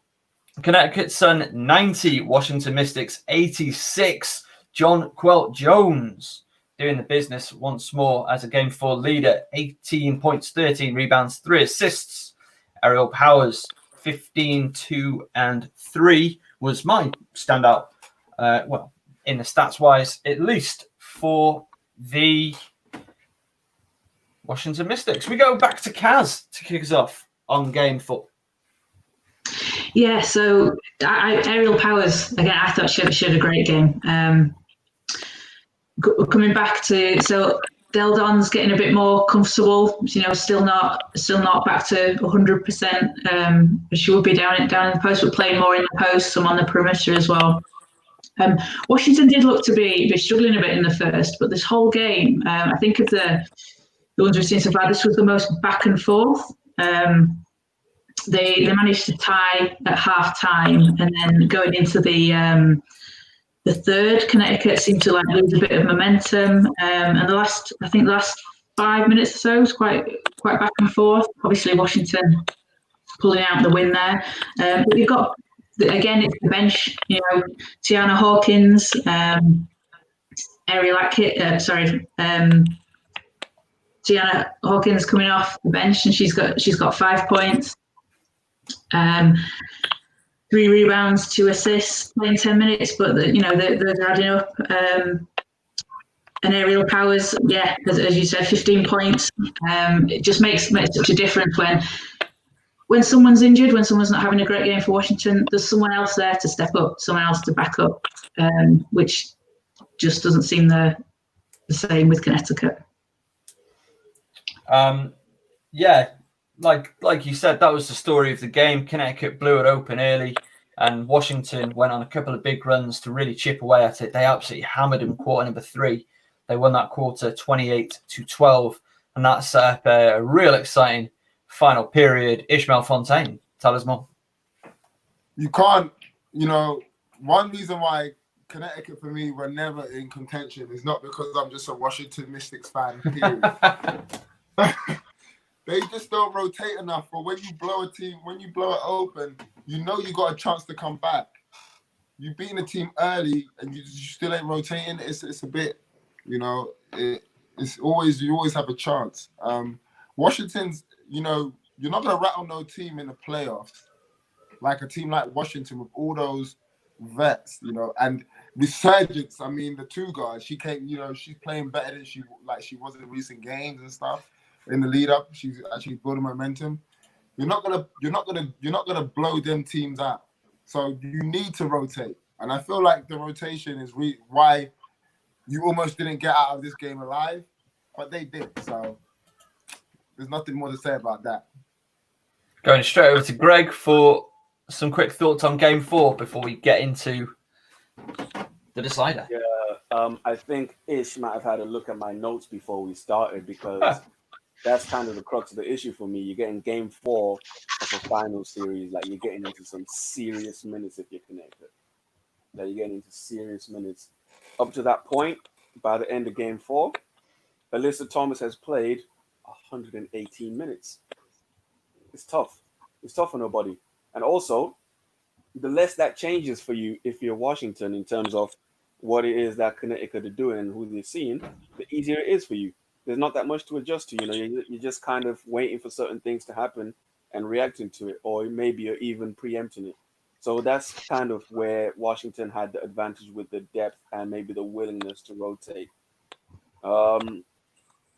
Connecticut Sun 90, Washington Mystics 86. Jonquel Jones doing the business once more as a game 4 leader. 18 points, 13 rebounds, 3 assists. Aerial Powers 15, 2, and 3 was my standout. Well, in the stats wise, at least for the Washington Mystics. We go back to Kaz to kick us off on game 4. Yeah, so Aerial Powers, again, I thought she had a great game. Coming back to, so Del Don's getting a bit more comfortable, you know, still not back to 100%. She will be down in the post, but playing more in the post, some on the perimeter as well. Washington did look to be struggling a bit in the first, but this whole game, I think of the ones we've seen so far, this was the most back and forth. They managed to tie at half time, and then going into the third, Connecticut seemed to like lose a bit of momentum. And the last 5 minutes or so was quite back and forth. Obviously, Washington pulling out the win there. But you've got, again, it's the bench. You know, Tiana Hawkins, Tiana Hawkins coming off the bench, and she's got 5 points. 3 rebounds, 2 assists, playing 10 minutes, but those are adding up. And Aerial Powers, yeah, as you said, 15 points. It just makes such a difference when someone's injured, when someone's not having a great game for Washington. There's someone else there to step up, someone else to back up, which just doesn't seem the same with Connecticut. Yeah. Like you said, that was the story of the game. Connecticut blew it open early, and Washington went on a couple of big runs to really chip away at it. They absolutely hammered them quarter number 3. They won that quarter 28-12, and that set up a real exciting final period. Ishmael Fontaine, tell us more. You can't, one reason why Connecticut for me were never in contention is not because I'm just a Washington Mystics fan, period. They just don't rotate enough. But when you blow it open, you got a chance to come back. You beating a team early and you still ain't rotating. It's a bit, it's always, you always have a chance. Washington's, you're not gonna rattle no team in the playoffs like a team like Washington with all those vets, and resurgence. I mean, the 2 guards, she came, she's playing better than she was in recent games and stuff. In the lead up, she's actually building momentum. You're not gonna blow them teams out. So you need to rotate, and I feel like the rotation is why you almost didn't get out of this game alive, but they did. So there's nothing more to say about that. Going straight over to Greg for some quick thoughts on game 4 before we get into the decider. Yeah, I think Ish might have had a look at my notes before we started because that's kind of the crux of the issue for me. You're getting game 4 of a final series, like you're getting into some serious minutes if you're Connecticut. Like you're getting into serious minutes. Up to that point, by the end of game 4, Alyssa Thomas has played 118 minutes. It's tough. It's tough for nobody. And also, the less that changes for you if you're Washington in terms of what it is that Connecticut are doing and who they're seeing, the easier it is for you. There's not that much to adjust to. You're just kind of waiting for certain things to happen and reacting to it, or maybe you're even preempting it. So that's kind of where Washington had the advantage with the depth and maybe the willingness to rotate.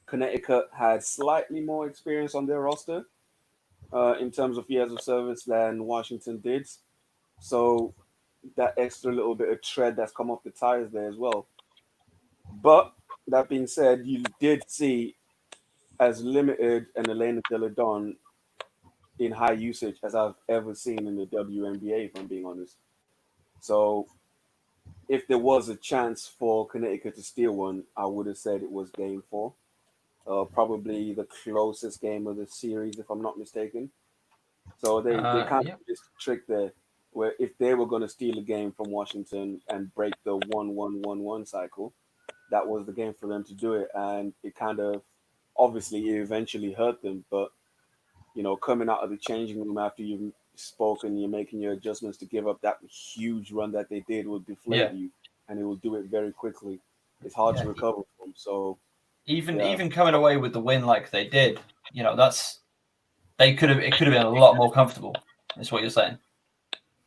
Connecticut had slightly more experience on their roster in terms of years of service than Washington did. So that extra little bit of tread that's come off the tires there as well. But that being said, you did see as limited an Elena Delle Donne in high usage as I've ever seen in the WNBA, if I'm being honest. So if there was a chance for Connecticut to steal one, I would have said it was game 4. Probably the closest game of the series, if I'm not mistaken. So they kind of this trick there, where if they were going to steal a game from Washington and break the 1-1-1-1 cycle, that was the game for them to do it. And it kind of, obviously, it eventually hurt them. But, coming out of the changing room after you've spoken, you're making your adjustments to give up that huge run that they did will deflate you, and it will do it very quickly. It's hard to recover from. So even coming away with the win like they did, it could have been a lot more comfortable. Is what you're saying?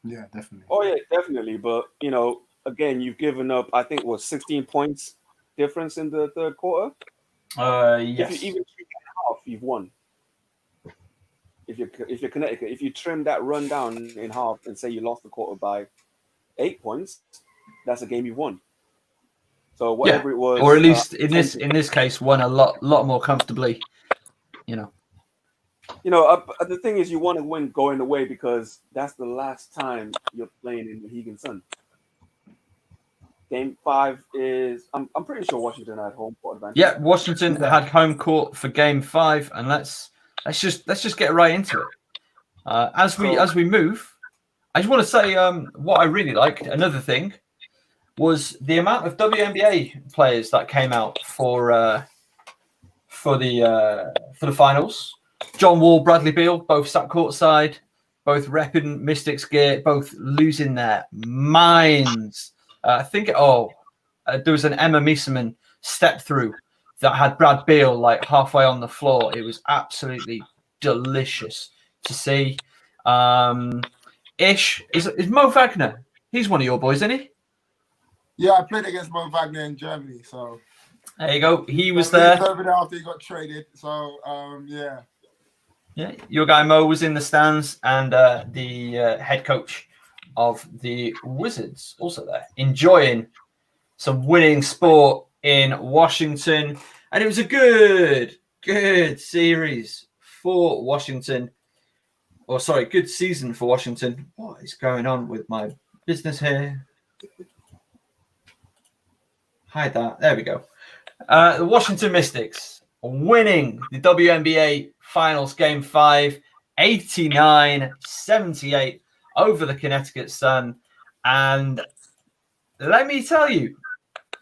Yeah, definitely. Oh yeah, definitely. But again, you've given up. I think it was 16 points difference in the third quarter. Yes. If you even trim that half, you've won. If you're Connecticut, if you trim that run down in half and say you lost the quarter by 8 points, that's a game you've won. So whatever it was, or at least in this case, won a lot more comfortably. The thing is, you want to win going away because that's the last time you're playing in the Mohegan Sun. Game 5 is, I'm pretty sure Washington had home court advantage. Yeah, Washington had home court for Game 5, and let's just get right into it. As we move, I just want to say what I really liked. Another thing was the amount of WNBA players that came out for the finals. John Wall, Bradley Beal, both sat courtside, both repping Mystics gear, both losing their minds. I think there was an Emma Miesemann step through that had Brad Beal like halfway on the floor. It was absolutely delicious to see. Ish is Mo Wagner. He's one of your boys, isn't he? Yeah, I played against Mo Wagner in Germany, so there you go. He was there. Over there after he got traded. So yeah. Yeah, your guy Mo was in the stands, and the head coach of the Wizards also there, enjoying some winning sport in Washington. And it was a good series for Washington. Good season for Washington. What is going on with my business here? Hide that. There we go. The Washington Mystics winning the WNBA Finals Game 5, 89-78 over the Connecticut Sun. And let me tell you,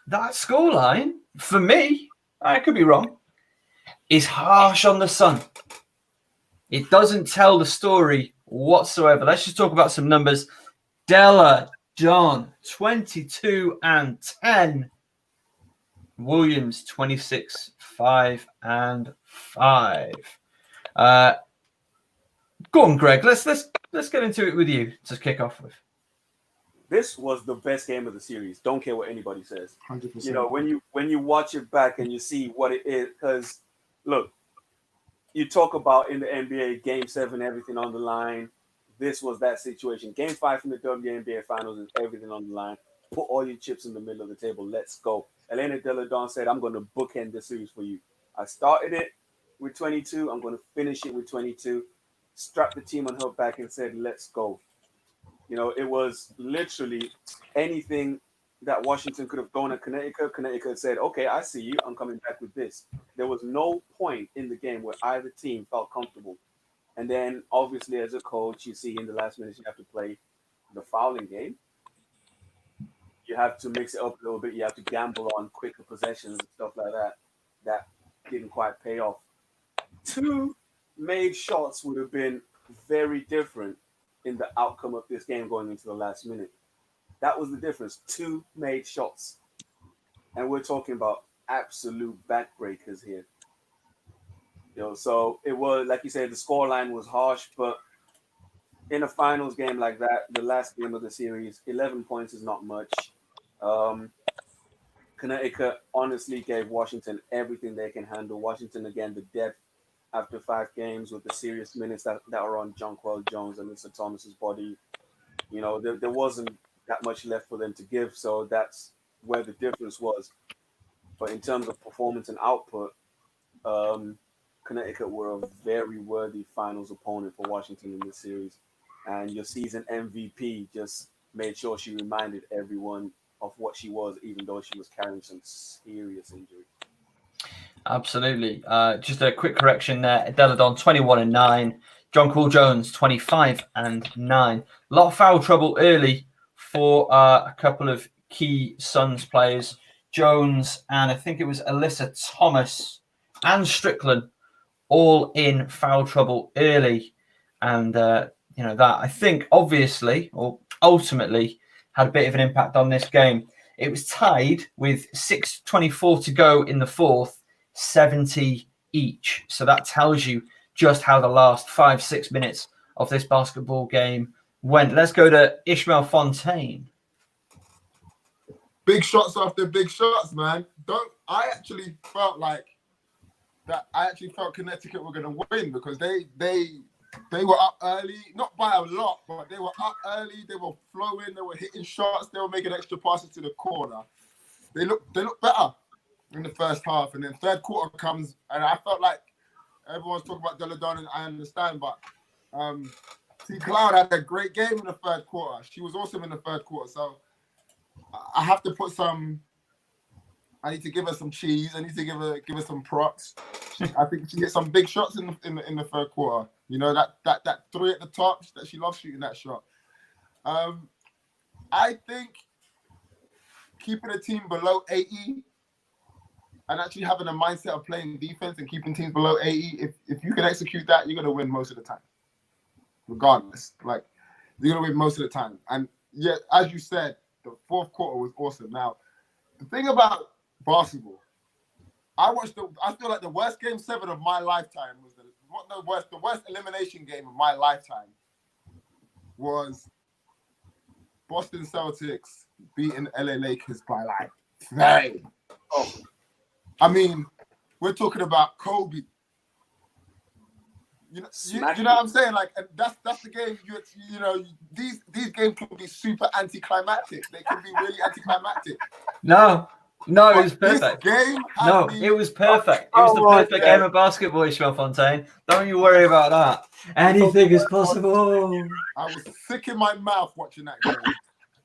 that scoreline, for me, I could be wrong, is harsh on the Sun. It doesn't tell the story whatsoever. Let's just talk about some numbers. Delle Donne, 22-10. Williams, 26-5-5. Go on, Greg. Let's get into it with you to kick off with. This was the best game of the series. Don't care what anybody says. 100%. When you watch it back and you see what it is, because look, you talk about in the NBA, Game 7, everything on the line. This was that situation. Game 5 from the WNBA Finals is everything on the line. Put all your chips in the middle of the table. Let's go. Elena Delle Donne said, I'm going to bookend the series for you. I started it with 22. I'm going to finish it with 22. Strapped the team on her back and said, let's go. It was literally anything that Washington could have thrown at Connecticut. Connecticut said, okay, I see you. I'm coming back with this. There was no point in the game where either team felt comfortable. And then, obviously, as a coach, you see in the last minutes you have to play the fouling game. You have to mix it up a little bit. You have to gamble on quicker possessions and stuff like that. That didn't quite pay off. 2 made shots would have been very different in the outcome of this game going into the last minute. That was the difference. 2 made shots. And we're talking about absolute backbreakers here. So it was, like you said, the scoreline was harsh, but in a finals game like that, the last game of the series, 11 points is not much. Connecticut honestly gave Washington everything they can handle. Washington, again, the depth after 5 games with the serious minutes that are on Jonquel Jones and Mr. Thomas's body. There wasn't that much left for them to give, so that's where the difference was. But in terms of performance and output, Connecticut were a very worthy finals opponent for Washington in this series. And your season MVP just made sure she reminded everyone of what she was, even though she was carrying some serious injury. Absolutely. Just a quick correction there. Deladon 21-9. Jonquel Jones 25-9. A lot of foul trouble early for a couple of key Suns players. Jones and I think it was Alyssa Thomas and Strickland all in foul trouble early. And, that I think obviously or ultimately had a bit of an impact on this game. It was tied with 6:24 to go in the fourth, 70 each. So that tells you just how the last 5-6 minutes of this basketball game went. Let's go to Ishmael Fontaine. Big shots after big shots, man. I actually felt Connecticut were going to win because they were up early, not by a lot, but they were up early. They were flowing. They were hitting shots. They were making extra passes to the corner. They looked better in the first half, and then third quarter comes, and I felt like everyone's talking about Deladon, and I understand, but T. Cloud had a great game in the third quarter. She was awesome in the third quarter, so I have to put some. I need to give her some cheese. I need to give her some props. I think she hit some big shots in the third quarter. That 3 at the top, that she loves shooting that shot. I think keeping a team below 80 and actually having a mindset of playing defense and keeping teams below 80, if you can execute that, you're gonna win most of the time. Regardless, you're gonna win most of the time. And yeah, as you said, the fourth quarter was awesome. Now, the thing about basketball, I feel like the worst game 7 of my lifetime was the worst elimination game of my lifetime was Boston Celtics beating LA Lakers by 3. I mean, we're talking about Kobe. You know what I'm saying? And that's the game. These games can be super anticlimactic. They can be really anticlimactic. No, it was perfect. It was perfect. It was the perfect game of basketball, Ishmael Fontaine. Don't you worry about that. Anything is possible. I was sick in my mouth watching that game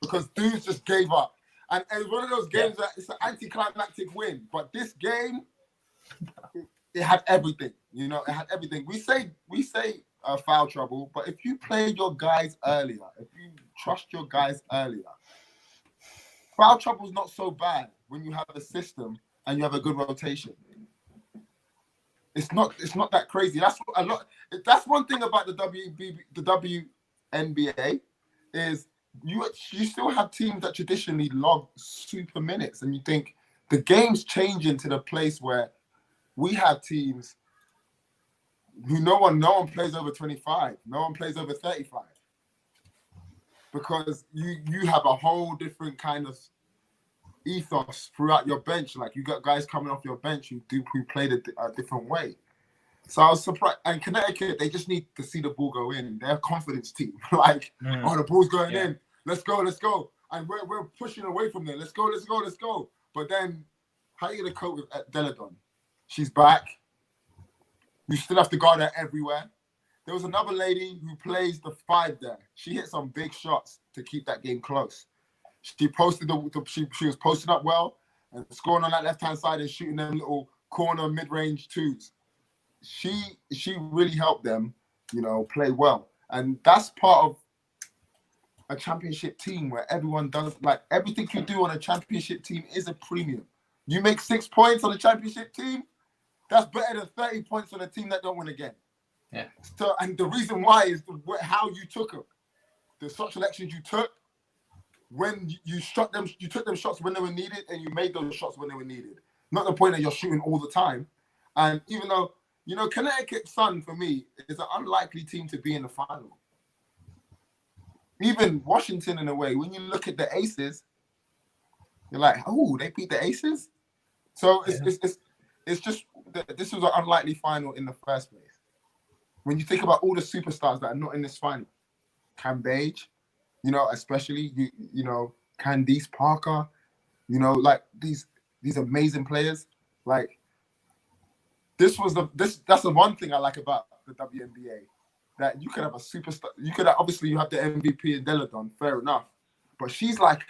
because dudes just gave up. And it's one of those games that it's an anticlimactic win. But this game, it had everything. It had everything. We say foul trouble, but if you play your guys earlier, if you trust your guys earlier, foul trouble is not so bad when you have a system and you have a good rotation. It's not that crazy. That's one thing about the WNBA is you still have teams that traditionally log super minutes, and you think the game's changing to the place where we have teams who no one plays over 25, no one plays over 35, because you have a whole different kind of ethos throughout your bench. You got guys coming off your bench who played a different way. So I was surprised. And Connecticut, they just need to see the ball go in. They're a confidence team. The ball's going in. Let's go. And we're pushing away from there. Let's go. But then, how are you going to cope with Deladon? She's back. You still have to guard her everywhere. There was another lady who plays the 5 there. She hit some big shots to keep that game close. She posted she was posting up well and scoring on that left-hand side and shooting them little corner mid-range twos. She really helped them, play well. And that's part of a championship team where everyone does, like, everything you do on a championship team is a premium. You make 6 points on a championship team, that's better than 30 points on a team that don't win again. Yeah. So, and the reason why is how you took them. The shot selections you took, when you took them shots when they were needed, and you made those shots when they were needed. Not the point that you're shooting all the time. And even though, Connecticut Sun, for me, is an unlikely team to be in the final. Even Washington, in a way, when you look at the Aces, you're like, oh, they beat the Aces? So it's just, this was an unlikely final in the first place. When you think about all the superstars that are not in this final, Cam Page, especially, Candice Parker, like these amazing players, like, that's the one thing I like about the WNBA, that you could have a superstar. You could obviously you have the MVP in Deladon, fair enough, but she's like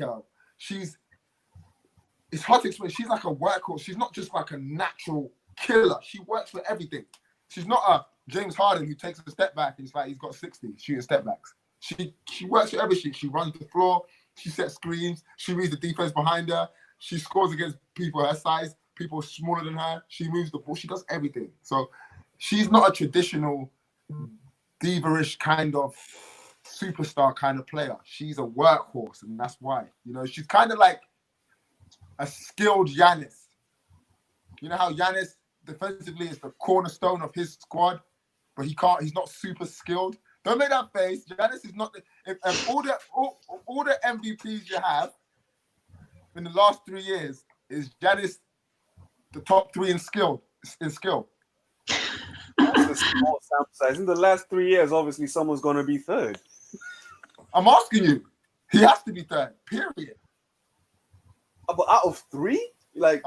it's hard to explain. She's like a workhorse. She's not just like a natural killer. She works for everything. She's not a James Harden who takes a step back and it's like he's got 60 shooting step backs. She works for everything. She runs the floor. She sets screens. She reads the defense behind her. She scores against people her size, people smaller than her. She moves the ball. She does everything. So she's not a traditional diva-ish kind of superstar kind of player. She's a workhorse, and that's why. She's kind of like a skilled Giannis. You know how Giannis defensively is the cornerstone of his squad, but he's not super skilled. Don't make that face. Giannis is not if all the MVPs you have in the last 3 years is Giannis the top 3 in skill. That's a small sample size. In the last 3 years, obviously someone's gonna be third. I'm asking you. He has to be third, period. But out of 3? Like,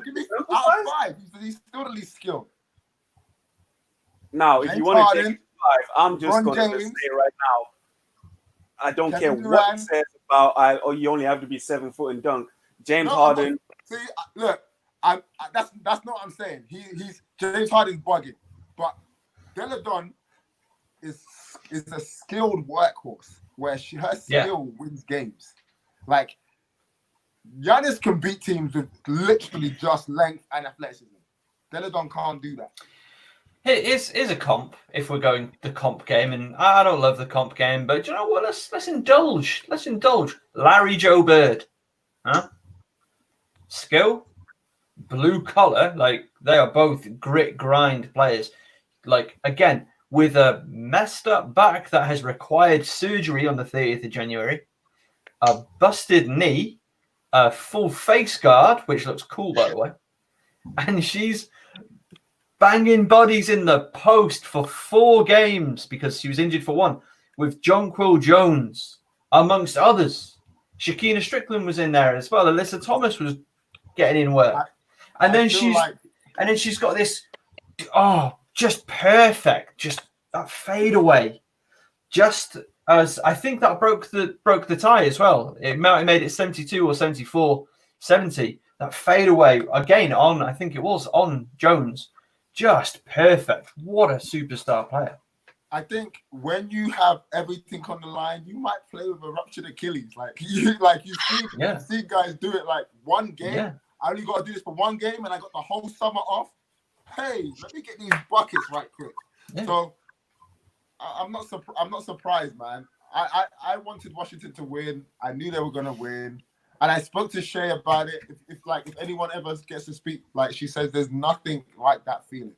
give me out of 5. He's still the least skilled. Now, if you want to take 5, I'm just going to James, say right now, I don't care Durant, what it says about you only have to be 7 foot and dunk. James Harden. See, look, that's not what I'm saying. He's James Harden's bugging, but Deladon is a skilled workhorse where her skill wins games. Like, Giannis can beat teams with literally just length and athleticism. Deladon can't do that. It is a comp if we're going the comp game, and I don't love the comp game, but you know what? Let's indulge. Let's indulge. Larry Joe Bird, huh? Skill, blue collar, like they are both grit grind players. Like again, with a messed up back that has required surgery on the 30th of January, a busted knee, a full face guard, which looks cool by the way, and she's banging bodies in the post for 4 games because she was injured for 1 with Jonquil Jones, amongst others. Shakina Strickland was in there as well. Alyssa Thomas was getting in work. And then she's got this, just perfect, just that fade away. Just as I think that broke the tie as well. It made it 72 or 74-70. That fade away again I think it was on Jones. Just perfect. What a superstar player. I think when you have everything on the line, you might play with a ruptured Achilles. You see guys do it like 1 game. Yeah. I only got to do this for 1 game, and I got the whole summer off. Hey, let me get these buckets right quick. Yeah. So I'm not surprised, man. I wanted Washington to win. I knew they were gonna win. And I spoke to Shay about it. If anyone ever gets to speak, like she says, there's nothing like that feeling.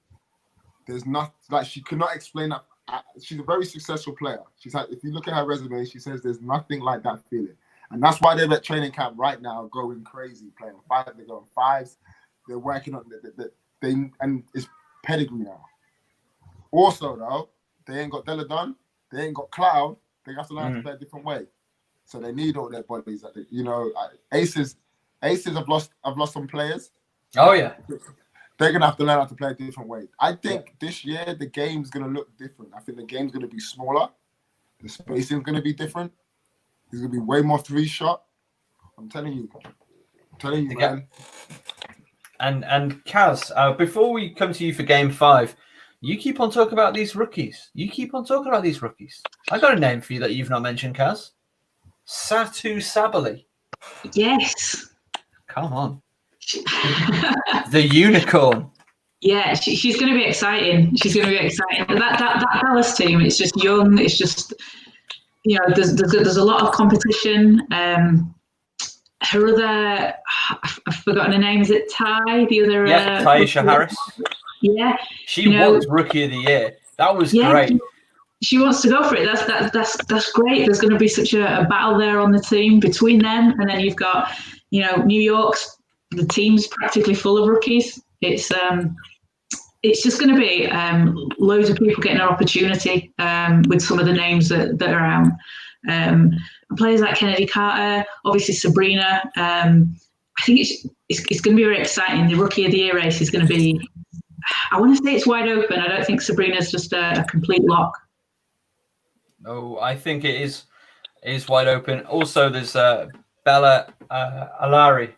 There's not she could not explain that. She's a very successful player. She's like, if you look at her resume, she says there's nothing like that feeling, and that's why they're at training camp right now, going crazy, playing 5. They're going 5s. They're working on and it's pedigree now. Also, though, they ain't got Deladon. They ain't got Cloud. They have to learn to play a different way. So they need all their bodies. Aces have lost some players. Oh yeah, they're gonna have to learn how to play a different way. I think this year the game's gonna look different. I think the game's gonna be smaller. The spacing's gonna be different. There's gonna be way more 3-shot. I'm telling you. Man. And Kaz, before we come to you for Game 5, you keep on talking about these rookies. I got a name for you that you've not mentioned, Kaz. Satu Sabali. Yes. Come on. The unicorn. Yeah, she's going to be exciting. That Dallas team, it's just young. It's just, there's a lot of competition. Her other, I've forgotten her name. Is it Ty? The other, Tyisha Harris. Yeah, she was Rookie of the Year. That was great. She wants to go for it. That's great. There's going to be such a battle there on the team between them, and then you've got, New York's. The team's practically full of rookies. It's just going to be loads of people getting an opportunity with some of the names that are out. Players like Kennedy Carter, obviously Sabrina. I think it's going to be very exciting. The Rookie of the Year race is going to be, I want to say it's wide open. I don't think Sabrina's just a complete lock. No, I think it is wide open. Also, there's Bella Alari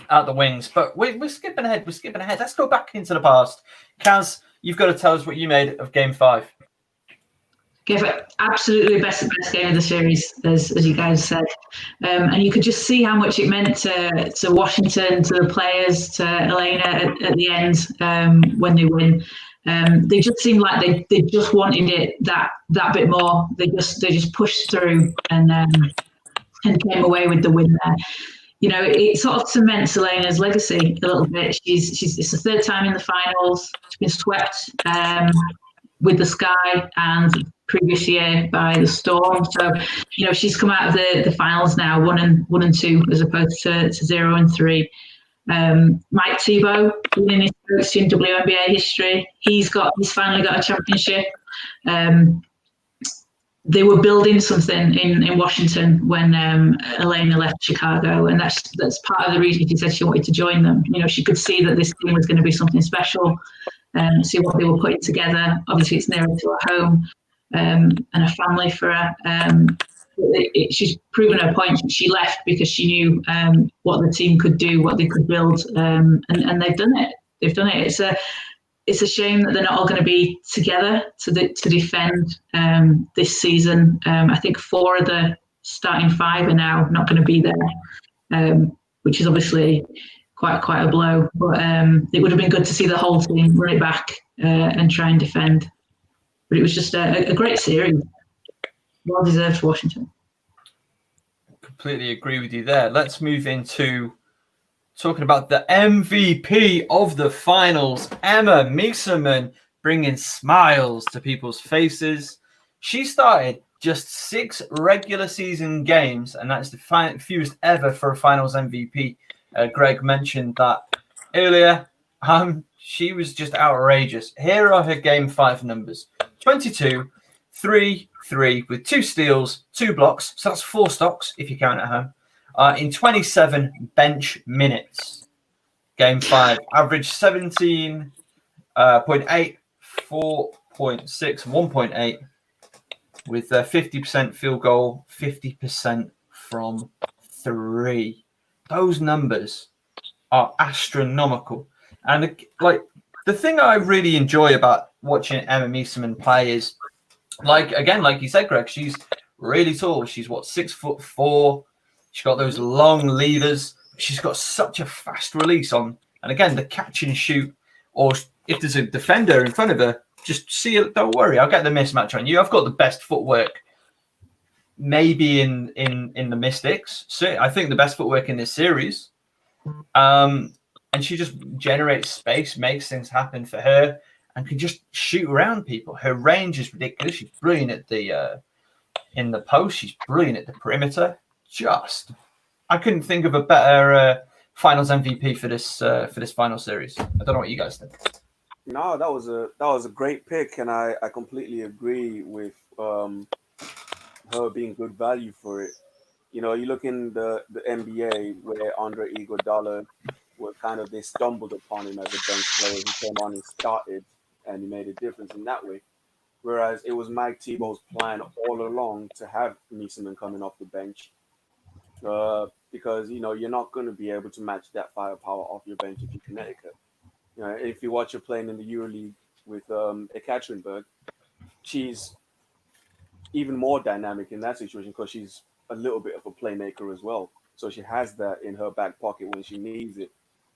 at the wings, but we're skipping ahead. Let's go back into the past. Kaz, you've got to tell us what you made of Game 5. Absolutely best game of the series, as you guys said, and you could just see how much it meant to Washington, to the players, to Elena at the end when they win. They just seemed like they just wanted it that bit more. They just pushed through and came away with the win there. It sort of cements Elena's legacy a little bit. It's the third time in the finals. She's been swept with the Sky and previous year by the Storm. So, she's come out of the finals now, 1-2 as opposed to 0-3. Mike Tebow winning his first in WNBA history. He's finally got a championship. They were building something in Washington when Elena left Chicago, and that's part of the reason she said she wanted to join them. She could see that this team was going to be something special, see what they were putting together. Obviously, it's nearer to her home and a family for her. She's proven her point. She left because she knew what the team could do, what they could build, and they've done it. It's a shame that they're not all going to be together to defend this season. I think 4 of the starting 5 are now not going to be there, which is obviously quite a blow. But it would have been good to see the whole team run it back and try and defend. But it was just a great series. Well deserved for Washington. Completely agree with you there. Let's move into talking about the MVP of the finals, Emma Miesemann, bringing smiles to people's faces. She started just 6 regular season games, and that's the fewest ever for a finals MVP. Greg mentioned that earlier. She was just outrageous. Here are her Game 5 numbers. 22, 3, 3 with 2 steals, 2 blocks. So that's 4 stocks if you count at home. In 27 bench minutes. Game 5, average 17.8, 4.6, 1.8 with 50% field goal, 50% from 3. Those numbers are astronomical. And the thing I really enjoy about watching Emma Miesemann play is, like you said, Greg, she's really tall. She's 6'4". She's got those long levers. She's got such a fast release on. And again, the catch and shoot, or if there's a defender in front of her, just see it. Don't worry, I'll get the mismatch on you. I've got the best footwork, maybe in the Mystics. So I think the best footwork in this series. And she just generates space, makes things happen for her, and can just shoot around people. Her range is ridiculous. She's brilliant at in the post. She's brilliant at the perimeter. I couldn't think of a better finals MVP for this final series. I don't know what you guys think. No, that was a great pick, and I completely agree with her being good value for it. You look in the NBA where Andre Iguodala were they stumbled upon him as a bench player. He came on and started, and he made a difference in that way. Whereas it was Mike Tebow's plan all along to have Miesemann coming off the bench. because you're not going to be able to match that firepower off your bench if you're Connecticut. If you watch her playing in the EuroLeague with Ekaterinburg, she's even more dynamic in that situation because she's a little bit of a playmaker as well. So she has that in her back pocket when she needs it.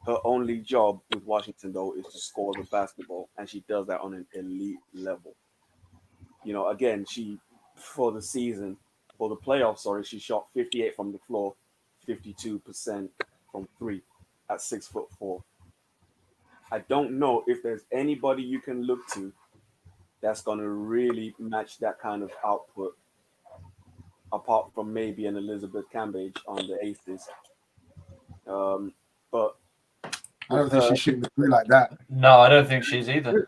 Her only job with Washington, though, is to score the basketball, and she does that on an elite level. Again, for the playoffs, she shot 58 from the floor, 52% from three at 6'4". I don't know if there's anybody you can look to that's going to really match that kind of output, apart from maybe an Elizabeth Cambage on the Aces. But I don't think she's shooting the three like that. No, I don't think she's either.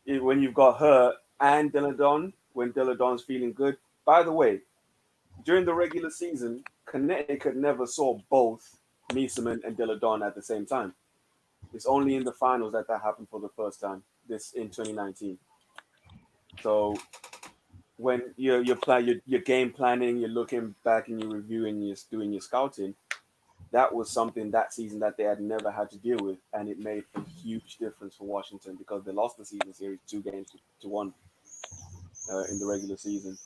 When you've got her and Deladon, when Deladon's feeling good. By the way, during the regular season, Connecticut never saw both Miesemann and Deladon at the same time. It's only in the finals that happened for the first time, this in 2019. So when you're game planning, you're looking back and you're reviewing, you're doing your scouting, that was something that season that they had never had to deal with, and it made a huge difference for Washington because they lost the season series 2-1 in the regular season.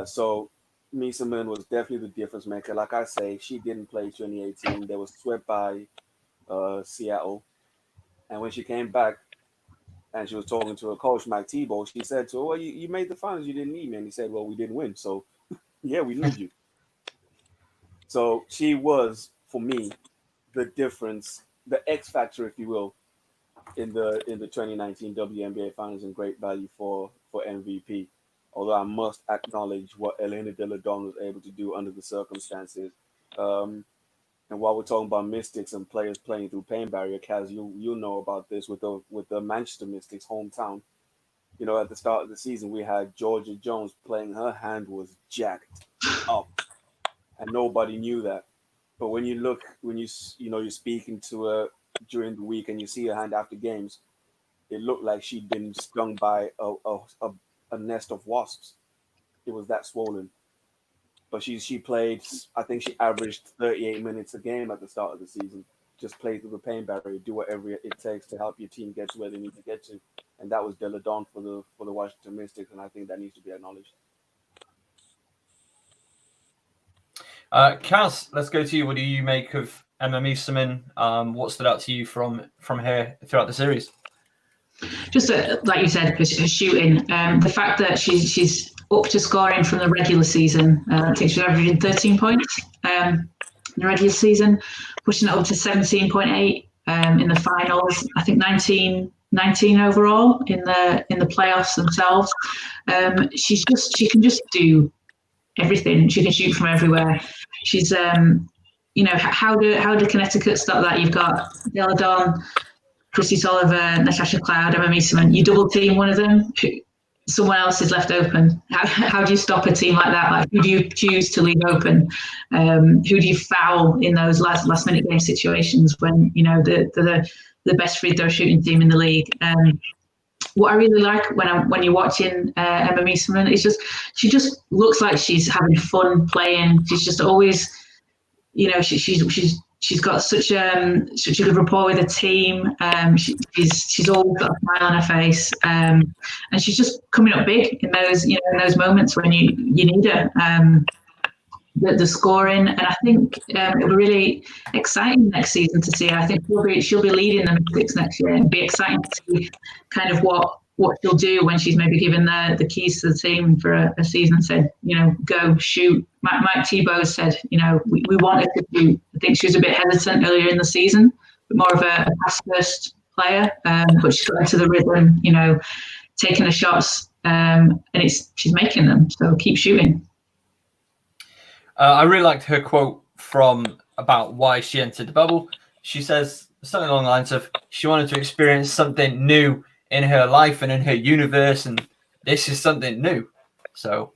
So Miesemann was definitely the difference maker. Like I say, she didn't play 2018. They were swept by Seattle, and when she came back and she was talking to her coach Mike Tebow, she said to her, "Well, you made the finals, you didn't need me." And he said, "Well, we didn't win, so yeah, we need you." So she was, for me, the difference, the X factor, if you will, in the 2019 WNBA Finals, and great value for MVP. Although I must acknowledge what Elena Deladon was able to do under the circumstances. And while we're talking about Mystics and players playing through pain barrier, Kaz, you'll know about this with the Manchester Mystics hometown. At the start of the season, we had Georgia Jones playing. Her hand was jacked up, and nobody knew that. But when you're speaking to her during the week and you see her hand after games, it looked like she'd been stung by a nest of wasps. It was that swollen. But she played, I think she averaged 38 minutes a game at the start of the season. Just play through the pain barrier, do whatever it takes to help your team get to where they need to get to. And that was Deladon for the Washington Mystics, and I think that needs to be acknowledged. Kaz, let's go to you. What do you make of Emma Miesemann? What stood out to you from her throughout the series? Just like you said, her shooting. The fact that she's up to scoring from the regular season. I think she's averaging 13 points in the regular season, pushing it up to 17.8 in the finals. I think 19 overall in the playoffs themselves. She can just do everything. She can shoot from everywhere. She's how do Connecticut stop that? You've got Deladon, Christy Tolliver, Natasha Cloud, Emma Miesemann. You double team one of them, someone else is left open. How do you stop a team like that? Like, who do you choose to leave open? Who do you foul in those last minute game situations when the best free throw shooting team in the league? What I really like when you're watching Emma Miesemann is she just looks like she's having fun playing. She's just always, she's got such a good rapport with the team. She's always got a smile on her face, and she's just coming up big in those moments when you need her. The scoring, and I think it'll be really exciting next season to see her. I think she'll be leading the Mystics next year, and be exciting to see kind of what she'll do when she's maybe given the keys to the team for a season and said, go shoot. Mike Tebow said, we wanted to shoot. I think she was a bit hesitant earlier in the season, but more of a pass first player, but she's got into the rhythm, taking the shots, and she's making them. So keep shooting. I really liked her quote about why she entered the bubble. She says something along the lines of she wanted to experience something new in her life and in her universe, and this is something new. So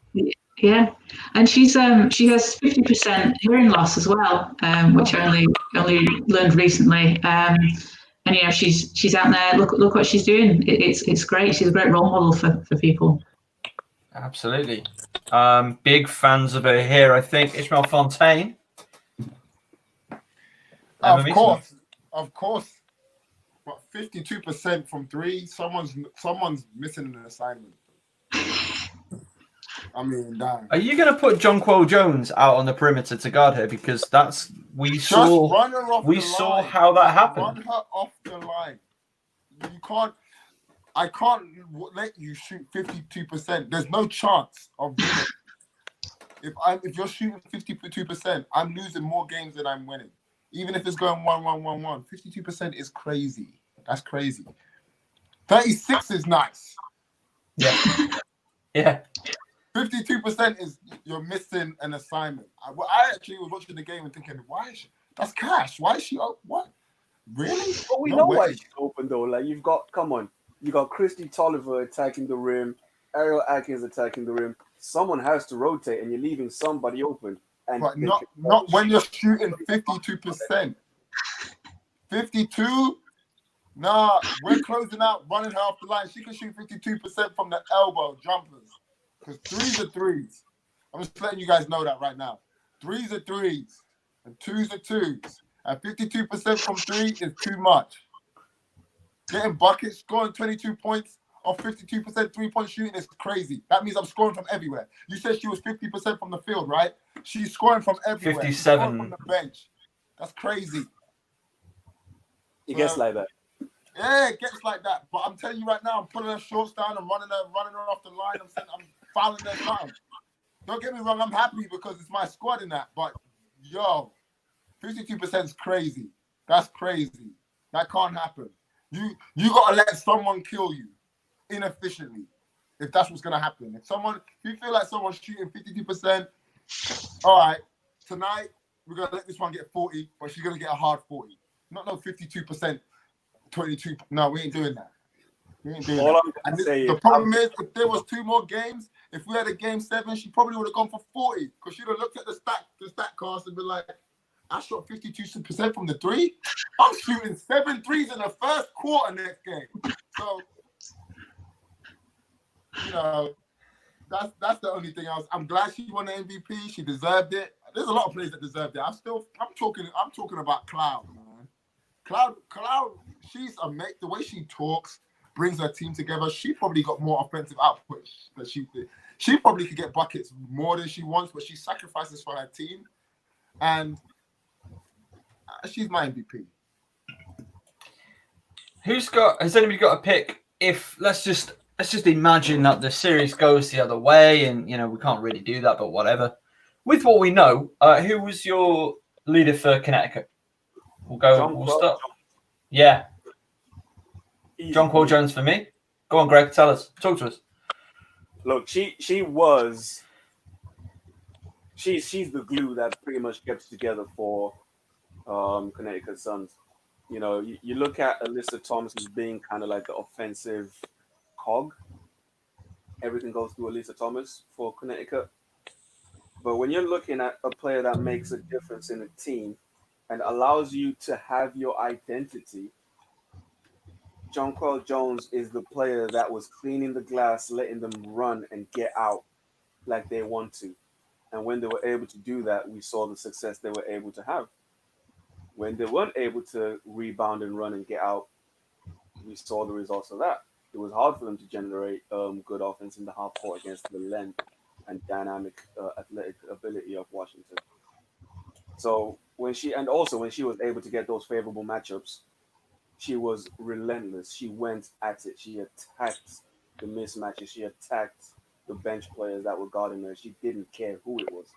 yeah, and she has 50% hearing loss as well, which I only learned recently. And she's out there. Look what she's doing. It's great. She's a great role model for people. Absolutely. Big fans of her here, I think. Ishmael Fontaine, Of course. But 52% from three, someone's missing an assignment. I mean, damn. Are you going to put Jonquil Jones out on the perimeter to guard her? Because we saw how that happened. Run her off the line. I can't let you shoot 52%. There's no chance of winning. If you're shooting 52%, I'm losing more games than I'm winning. Even if it's going 1-1-1-1, 52% is crazy. That's crazy. 36 is nice. Yeah. Yeah. 52% is you're missing an assignment. I actually was watching the game and thinking, that's cash. Why is she up? What? Really? But we know why she's open though. Like you got Christy Tolliver attacking the rim, Ariel Atkins attacking the rim. Someone has to rotate, and you're leaving somebody open. But not when you're shooting 52%. 52? Nah, we're closing out, running her off the line. She can shoot 52% from the elbow jumpers. Because threes are threes. I'm just letting you guys know that right now. Threes are threes. And twos are twos. And 52% from three is too much. Getting buckets, scoring 22 points off 52% three-point shooting is crazy. That means I'm scoring from everywhere. You said she was 50% from the field, right? She's scoring from everywhere. 57. She's scoring from the bench. That's crazy. It gets like that. Yeah, it gets like that. But I'm telling you right now, I'm putting her shorts down and running her off the line. I'm fouling her down. Don't get me wrong, I'm happy because it's my squad in that. But, 52% is crazy. That's crazy. That can't happen. You got to let someone kill you inefficiently if that's what's going to happen. If you feel like someone's shooting 52%, all right, tonight we're going to let this one get 40, but she's going to get a hard 40. Not no 52%, 22. No, we ain't doing that. The problem is, if there was 2 more games, if we had a game 7, she probably would have gone for 40 because she'd have looked at the stat cast and been like, I shot 52% from the three. I'm shooting 7 threes in the first quarter next game. So, that's the only thing else. I'm glad she won the MVP. She deserved it. There's a lot of players that deserved it. I'm talking about Cloud, man. Cloud, she's amazing. The way she talks, brings her team together. She probably got more offensive output than she did. She probably could get buckets more than she wants, but she sacrifices for her team. And she's my MVP. Has anybody got a pick? If let's just imagine that the series goes the other way, and we can't really do that, but whatever. With what we know, who was your leader for Connecticut? We'll start. Yeah, Jonquil Jones for me. Go on, Greg. Tell us. Talk to us. Look, she's the glue that pretty much kept together for Connecticut Suns. You look at Alyssa Thomas as being kind of like the offensive cog. Everything goes through Alyssa Thomas for Connecticut. But when you're looking at a player that makes a difference in a team and allows you to have your identity, Jonquil Jones is the player that was cleaning the glass, letting them run and get out like they want to. And when they were able to do that, we saw the success they were able to have. When they weren't able to rebound and run and get out, we saw the results of that. It was hard for them to generate good offense in the half court against the length and dynamic athletic ability of Washington. So when she was able to get those favorable matchups, she was relentless. She went at it. She attacked the mismatches. She attacked the bench players that were guarding her. She didn't care who it was.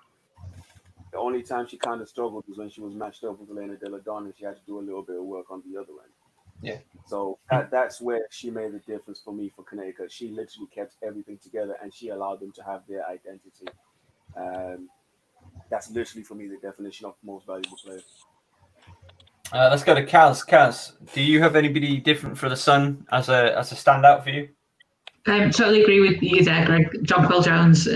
The only time she kind of struggled was when she was matched up with Elena De La Don and she had to do a little bit of work on the other end. Yeah. So that's where she made the difference for me for Connecticut. She literally kept everything together and she allowed them to have their identity. That's literally for me the definition of most valuable player. Let's go to Kaz. Kaz, do you have anybody different for the Sun as a standout for you? Totally agree with you there, Greg. Jonquil Jones.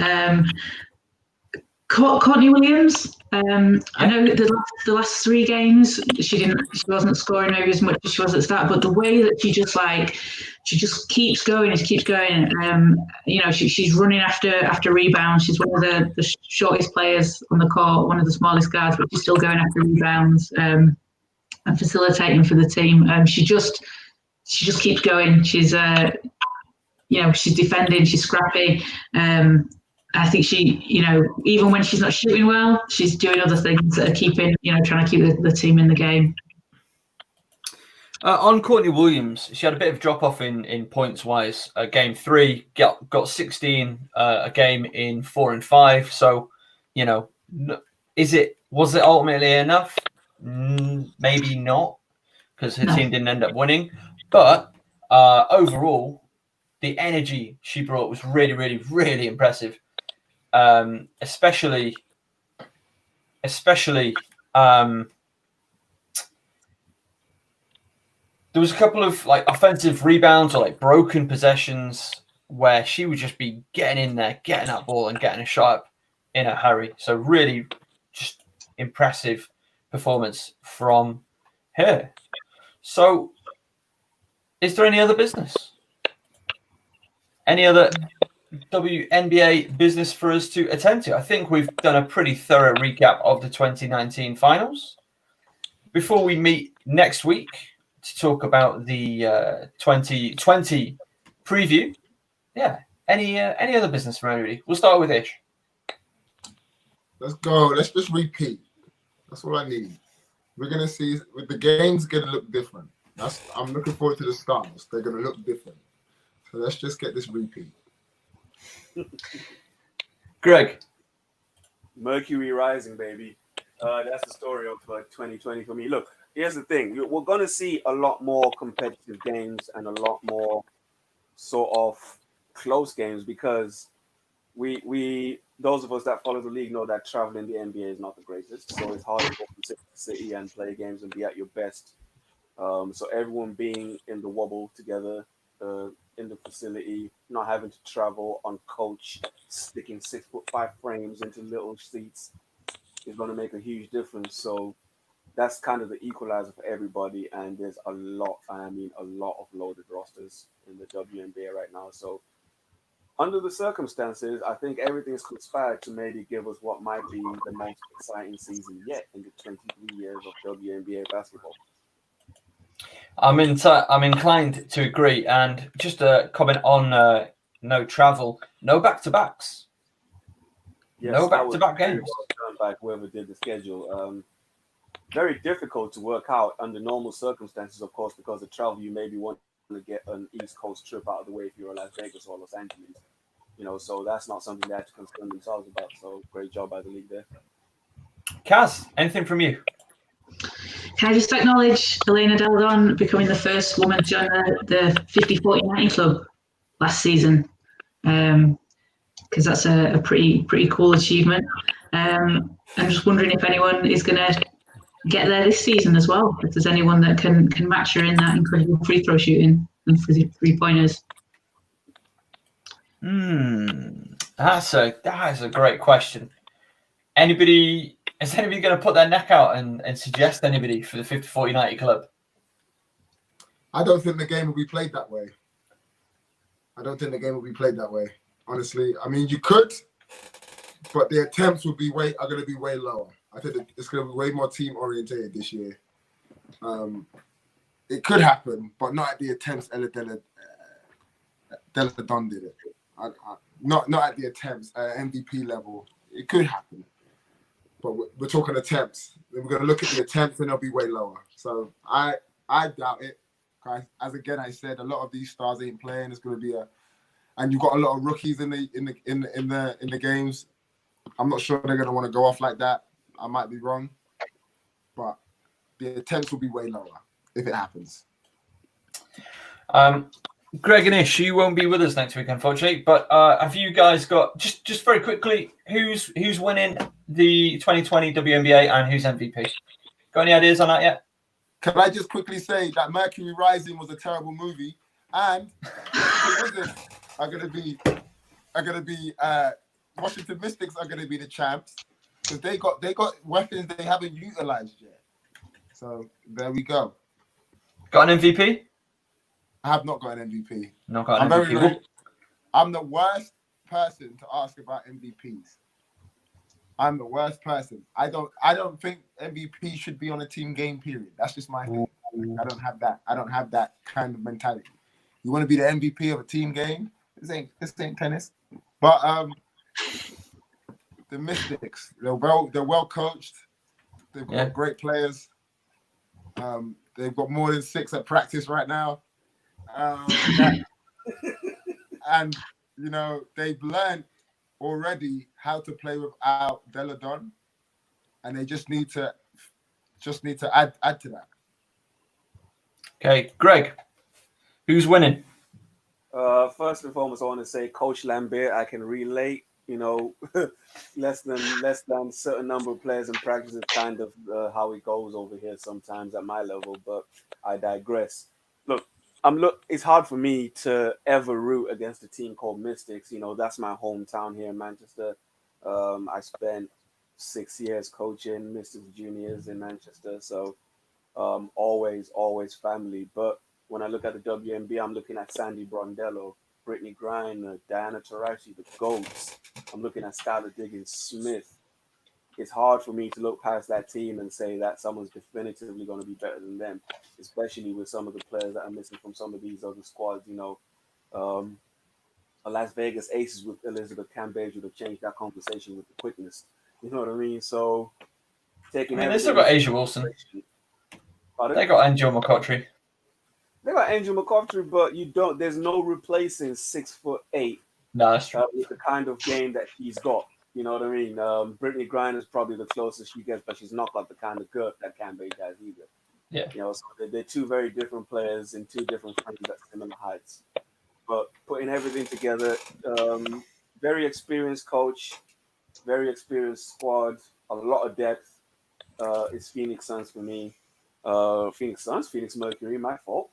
Courtney Williams. I know that the last 3 games she wasn't scoring maybe as much as she was at the start, but the way that she just keeps going. She's running after rebounds. She's one of the shortest players on the court, one of the smallest guards, but she's still going after rebounds. and facilitating for the team. She just keeps going. She's she's defending, she's scrappy. I think she, even when she's not shooting well, she's doing other things that are keeping, trying to keep the team in the game. On Courtney Williams, she had a bit of drop off in points wise. Game 3 got 16 a game in 4 and 5. So, was it ultimately enough? Maybe not, because her team didn't end up winning. But overall, the energy she brought was really, really, really impressive. Especially. There was a couple of offensive rebounds or broken possessions where she would just be getting in there, getting that ball and getting a shot up in a hurry. So really just impressive performance from her. So is there any other business? Any other WNBA business for us to attend to? I think we've done a pretty thorough recap of the 2019 finals. Before we meet next week to talk about the 2020 preview, any other business from anybody? We'll start with Ish. Let's go. Let's just repeat. That's all I need. We're gonna see with the games gonna look different. I'm looking forward to the stars. They're gonna look different. So let's just get this repeat. Greg. Mercury rising, baby. That's the story of 2020 for me. Look, here's the thing. We're going to see a lot more competitive games and a lot more sort of close games because we those of us that follow the league know that travel in the NBA is not the greatest. So it's hard to go from city to city and play games and be at your best. So everyone being in the wobble together, in the facility, not having to travel on coach, sticking 6'5" frames into little seats is going to make a huge difference. So that's kind of the equalizer for everybody. And there's a lot of loaded rosters in the WNBA right now. So under the circumstances, I think everything's conspired to maybe give us what might be the most exciting season yet in the 23 years of WNBA basketball. I'm inclined to agree. And just a comment on no travel, no back-to-backs. Yes, no back-to-back games. Back whoever did the schedule. Very difficult to work out under normal circumstances, of course, because of travel. You maybe want to get an East Coast trip out of the way if you're in Las Vegas or Los Angeles. So that's not something they have to concern themselves about. So great job by the league there. Kaz, anything from you? Can I just acknowledge Elena Daldon becoming the first woman to join the 50-40-90 club last season? Because that's a pretty cool achievement. I'm just wondering if anyone is going to get there this season as well. If there's anyone that can match her in that incredible free throw shooting and for the 3-pointers. That's a great question. Is anybody going to put their neck out and suggest anybody for the 50-40-90 club? I don't think the game will be played that way. Honestly, I mean, you could, but the attempts are going to be way lower. I think it's going to be way more team orientated this year. It could happen, but not at the attempts Ella Don did it. Not at the attempts MVP level. It could happen, but we're talking attempts. We're going to look at the attempts, and they'll be way lower. So I doubt it. As again I said, a lot of these stars ain't playing. It's going to be and you've got a lot of rookies in the games. I'm not sure they're going to want to go off like that. I might be wrong, but the attempts will be way lower if it happens. Greg and Ish, you won't be with us next week, unfortunately. But have you guys got just very quickly who's winning the 2020 WNBA and who's MVP? Got any ideas on that yet? Can I just quickly say that Mercury Rising was a terrible movie, and are going to be Washington Mystics are going to be the champs because they got weapons they haven't utilized yet. So there we go. Got an MVP? I have not got an MVP. Not got an MVP. I'm the worst person to ask about MVPs. I'm the worst person. I don't think MVP should be on a team game, period. That's just my thing. I don't have that. I don't have that kind of mentality. You want to be the MVP of a team game? This ain't tennis. But the Mystics, they're well coached. They've got great players. They've got more than 6 at practice right now. And you know, they've learned already how to play without Deladon, and they just need to add to that. Okay, Greg, who's winning? First and foremost, I want to say Coach Lambert, I can relate. You know, less than a certain number of players in practice is kind of how it goes over here sometimes at my level, but I digress. Look, it's hard for me to ever root against a team called Mystics. You know, that's my hometown here in Manchester. I spent 6 years coaching Mystics juniors in Manchester, so always family. But when I look at the WNBA, I'm looking at Sandy Brondello, Brittany Griner, Diana Taurasi, the GOATs. I'm looking at Skylar Diggins-Smith. It's hard for me to look past that team and say that someone's definitively going to be better than them, especially with some of the players that are missing from some of these other squads. You know, a Las Vegas Aces with Elizabeth Cambage would have changed that conversation with the quickness. You know what I mean? So they still got Asia Wilson. They got Angel McCoughtry. They got Angel McCoughtry, but there's no replacing 6'8". No, that's true. With the kind of game that she's got. You know what I mean? Brittany Griner is probably the closest she gets, but she's not got the kind of girth that Cambage has either. Yeah. You know, so they're two very different players in two different frames at similar heights. But putting everything together, very experienced coach, very experienced squad, a lot of depth. It's Phoenix Suns for me. Phoenix Mercury, my fault.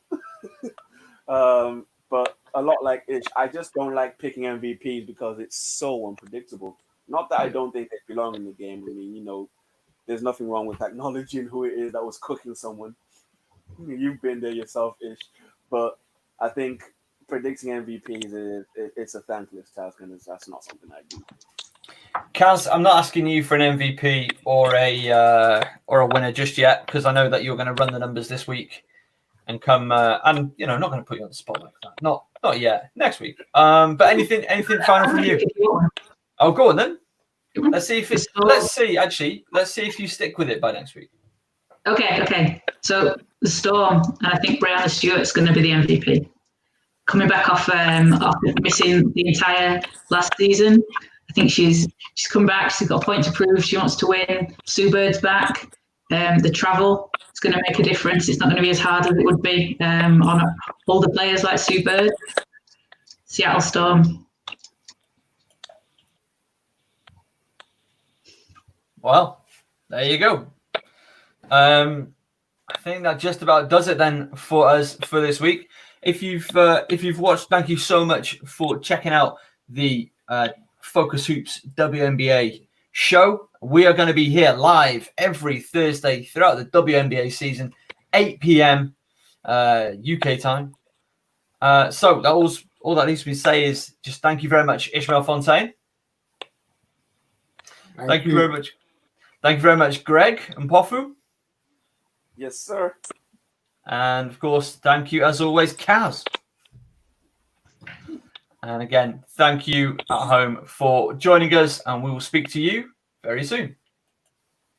But a lot like Ish, I just don't like picking MVPs because it's so unpredictable. Not that I don't think they belong in the game. I mean, you know, there's nothing wrong with acknowledging who it is that was cooking someone. You've been there yourself, Ish. But I think predicting MVPs it's a thankless task, and that's not something I do. Kaz, I'm not asking you for an MVP or a winner just yet, because I know that you're going to run the numbers this week and come and you know, not going to put you on the spot like that. Not yet. Next week. But anything final from you? Oh, go on then. Let's see if you stick with it by next week. Okay. So the Storm, and I think Brianna Stewart's going to be the MVP. Coming back off missing the entire last season, I think she's come back. She's got a point to prove. She wants to win. Sue Bird's back. The travel is going to make a difference. It's not going to be as hard as it would be on all the players like Sue Bird. Seattle Storm. Well, there you go. I think that just about does it then for us for this week. If you've watched, thank you so much for checking out the Focus Hoops WNBA show. We are going to be here live every Thursday throughout the WNBA season, 8 p.m. UK time. So that was all that needs to be said is just thank you very much, Ishmael Fontaine. Thank you very much. Thank you very much, Greg and Pofu. Yes, sir. And of course, thank you as always, Kaz. And again, thank you at home for joining us, and we will speak to you very soon.